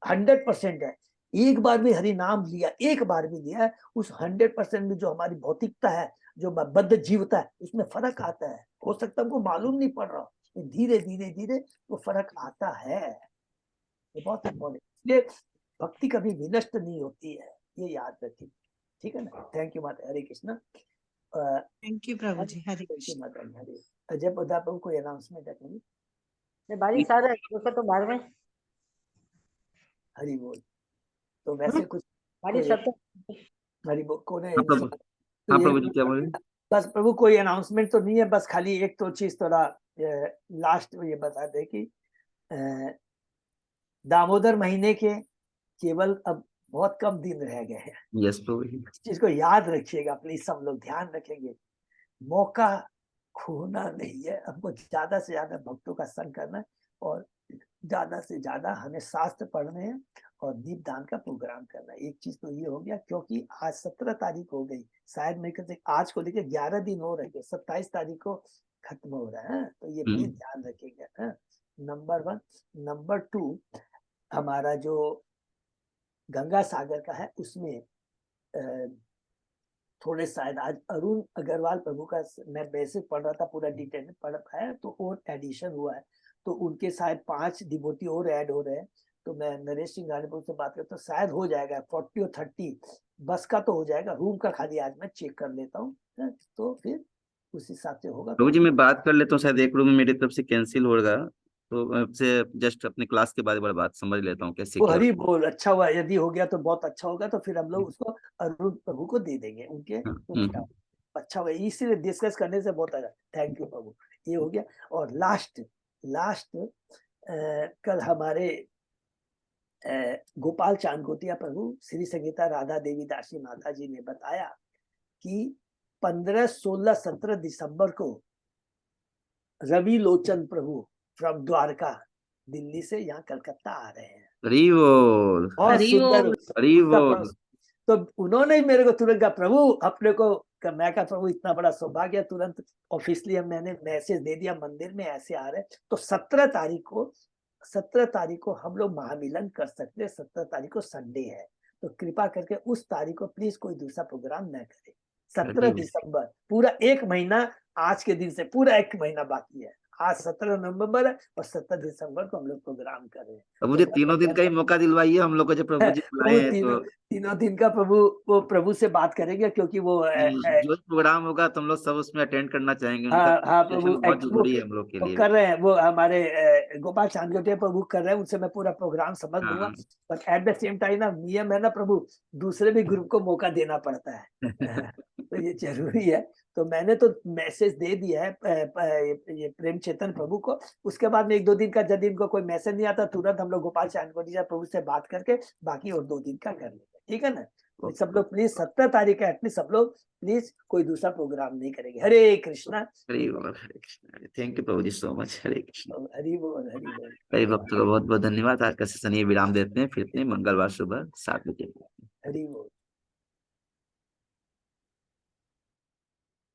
100% है, एक बार भी हरि नाम लिया, एक बार भी लिया है, उस 100% में जो हमारी भौतिकता है, जो बद्ध जीवता है, उसमें फर्क आता है। हो सकता है हमको मालूम नहीं पड़ रहा, धीरे धीरे धीरे वो फर्क आता है। ये बहुत इंपॉर्टेंट, इसलिए भक्ति कभी विनष्ट नहीं होती है, ये याद रखिए। ठीक है ना। Thank you Mata, Hare Krishna. Thank you Prabhu ji, Hare thank you Krishna. Mata, Hare. Ajay प्रभु को कोई अनाउंसमेंट है कहीं? बारिश आ रहा है, देखो तो बाहर में हरि बोल। तो वैसे कुछ बारिश कोई- आता है। हरि बोल को हाँ प्रभु, तो हाँ ये प्रभु जी क्या बोले? बस प्रभु कोई अनाउंसमेंट तो नहीं है, बस खाली एक तो चीज थोड़ा लास्ट में ये बता दे कि अ, दामोदर महीने के केवल अब बहुत कम दिन रह गए हैं। यस प्रभु जी। इस चीज को याद रखिएगा प्लीज, सब लोग ध्यान रखेंगे। मौका खोना नहीं है, हमको ज्यादा से ज्यादा भक्तों का संग करना है, और ज्यादा से ज्यादा हमें शास्त्र पढ़ने हैं और दीपदान का प्रोग्राम करना है। एक चीज तो ये हो गया, क्योंकि आज 17 तारीख हो गई, शायद मेरे ख्याल से आज को लेकर 11 दिन हो रहे हैं, 27 तारीख को खत्म हो रहा है। तो ये प्लीज ध्यान रखिएगा। नंबर 1। नंबर 2, हमारा जो गंगा सागर का है उसमें थोड़े शायद आज अरुण अग्रवाल प्रभु का मैं मैसेज पढ़ रहा था, पूरा डिटेल में पढ़ पाया, तो और एडिशन हुआ है, तो उनके शायद 5 डिवोटी और ऐड हो रहे हैं। तो मैं नरेश सिंह रानीपुर से बात करता हूँ, शायद हो जाएगा 40 और 30 बस का तो हो जाएगा, रूम का खाली आज मैं चेक कर लेता हूँ, तो फिर उस हिसाब से होगा। प्रभु जी मैं बात कर लेता हूँ, शायद एक रूम मेरी तरफ से कैंसिल होगा, तो आपसे जस्ट अपने क्लास के बारे में बात समझ लेता हूँ कैसे वो क्या। हरी बोल, अच्छा हुआ, यदि हो गया तो बहुत अच्छा होगा, तो फिर हम लोग उसको अरुण प्रभु को दे देंगे उनके हम्म। अच्छा हुआ, इसीलिए डिस्कस करने से बहुत अच्छा। थैंक यू प्रभु, ये हो गया। और लास्ट कल हमारे गोपाल चांदगोतिया प्रभु श्री संगीता राधा देवी दासी माता जी ने बताया कि 15, 16, 17 दिसंबर को रवि लोचन प्रभु फ्रॉम द्वारका दिल्ली से यहाँ कलकत्ता आ रहे हैं। हरि बोल, बहुत हरि सुंदर बोल। हरि उनका बोल। तो उन्होंने ही मेरे को तुरंत कहा प्रभु अपने को, मैं कहा प्रभु इतना बड़ा सौभाग्य, तुरंत ऑफिशियली मैंने मैसेज दे दिया मंदिर में ऐसे आ रहे। तो 17 तारीख को हम लोग महामिलन कर सकते हैं। 17 तारीख को संडे है, तो कृपा करके उस तारीख को प्लीज कोई दूसरा प्रोग्राम न करे। 17 दिसंबर, पूरा एक महीना आज के दिन से, पूरा एक महीना बाकी है। आज 17 नवंबर है और 17 दिसंबर को हम लोग प्रोग्राम कर रहे हैं। अब मुझे तीनों दिन का ही मौका दिलवाइए हम लोग को, जब प्रभु जी बुलाए हैं तो तीनों दिन का प्रभु से बात करेंगे, क्योंकि वो जो प्रोग्राम होगा तो हम लोग सब उसमें अटेंड करना चाहेंगे। उनका हाँ प्रभु बहुत जरूरी है हम लोग के वो लिए। कर रहे हैं, वो हमारे गोपाल चांदगोटिया प्रभु कर रहे हैं, उनसे मैं पूरा प्रोग्राम समझ लूंगा। हाँ। But at the same time ना, नियम है ना प्रभु, दूसरे भी ग्रुप को मौका देना पड़ता है तो ये जरूरी है। तो मैंने तो मैसेज दे दिया है ये प्रेम चेतन प्रभु को। उसके बाद में 1-2 दिन का, यदि इनको कोई मैसेज नहीं आता, तुरंत हम लोग गोपाल चांदगोटिया प्रभु से बात करके बाकी और 2 दिन का कर लेंगे। ठीक है ना। तो सब लोग प्लीज 17 तारीख है एटलीस्ट, सब लोग प्लीज कोई दूसरा प्रोग्राम नहीं करेंगे। हरे कृष्णा। हरि बोल, Hare Krishna. Thank you Prabhu ji so much. Hare Krishna. Hari बोल, हरि बोल। कई भक्तों का बहुत बहुत धन्यवाद। आज का सेशन ये विराम देते हैं, फिर मंगलवार सुबह 7 बजे। हरि बोल।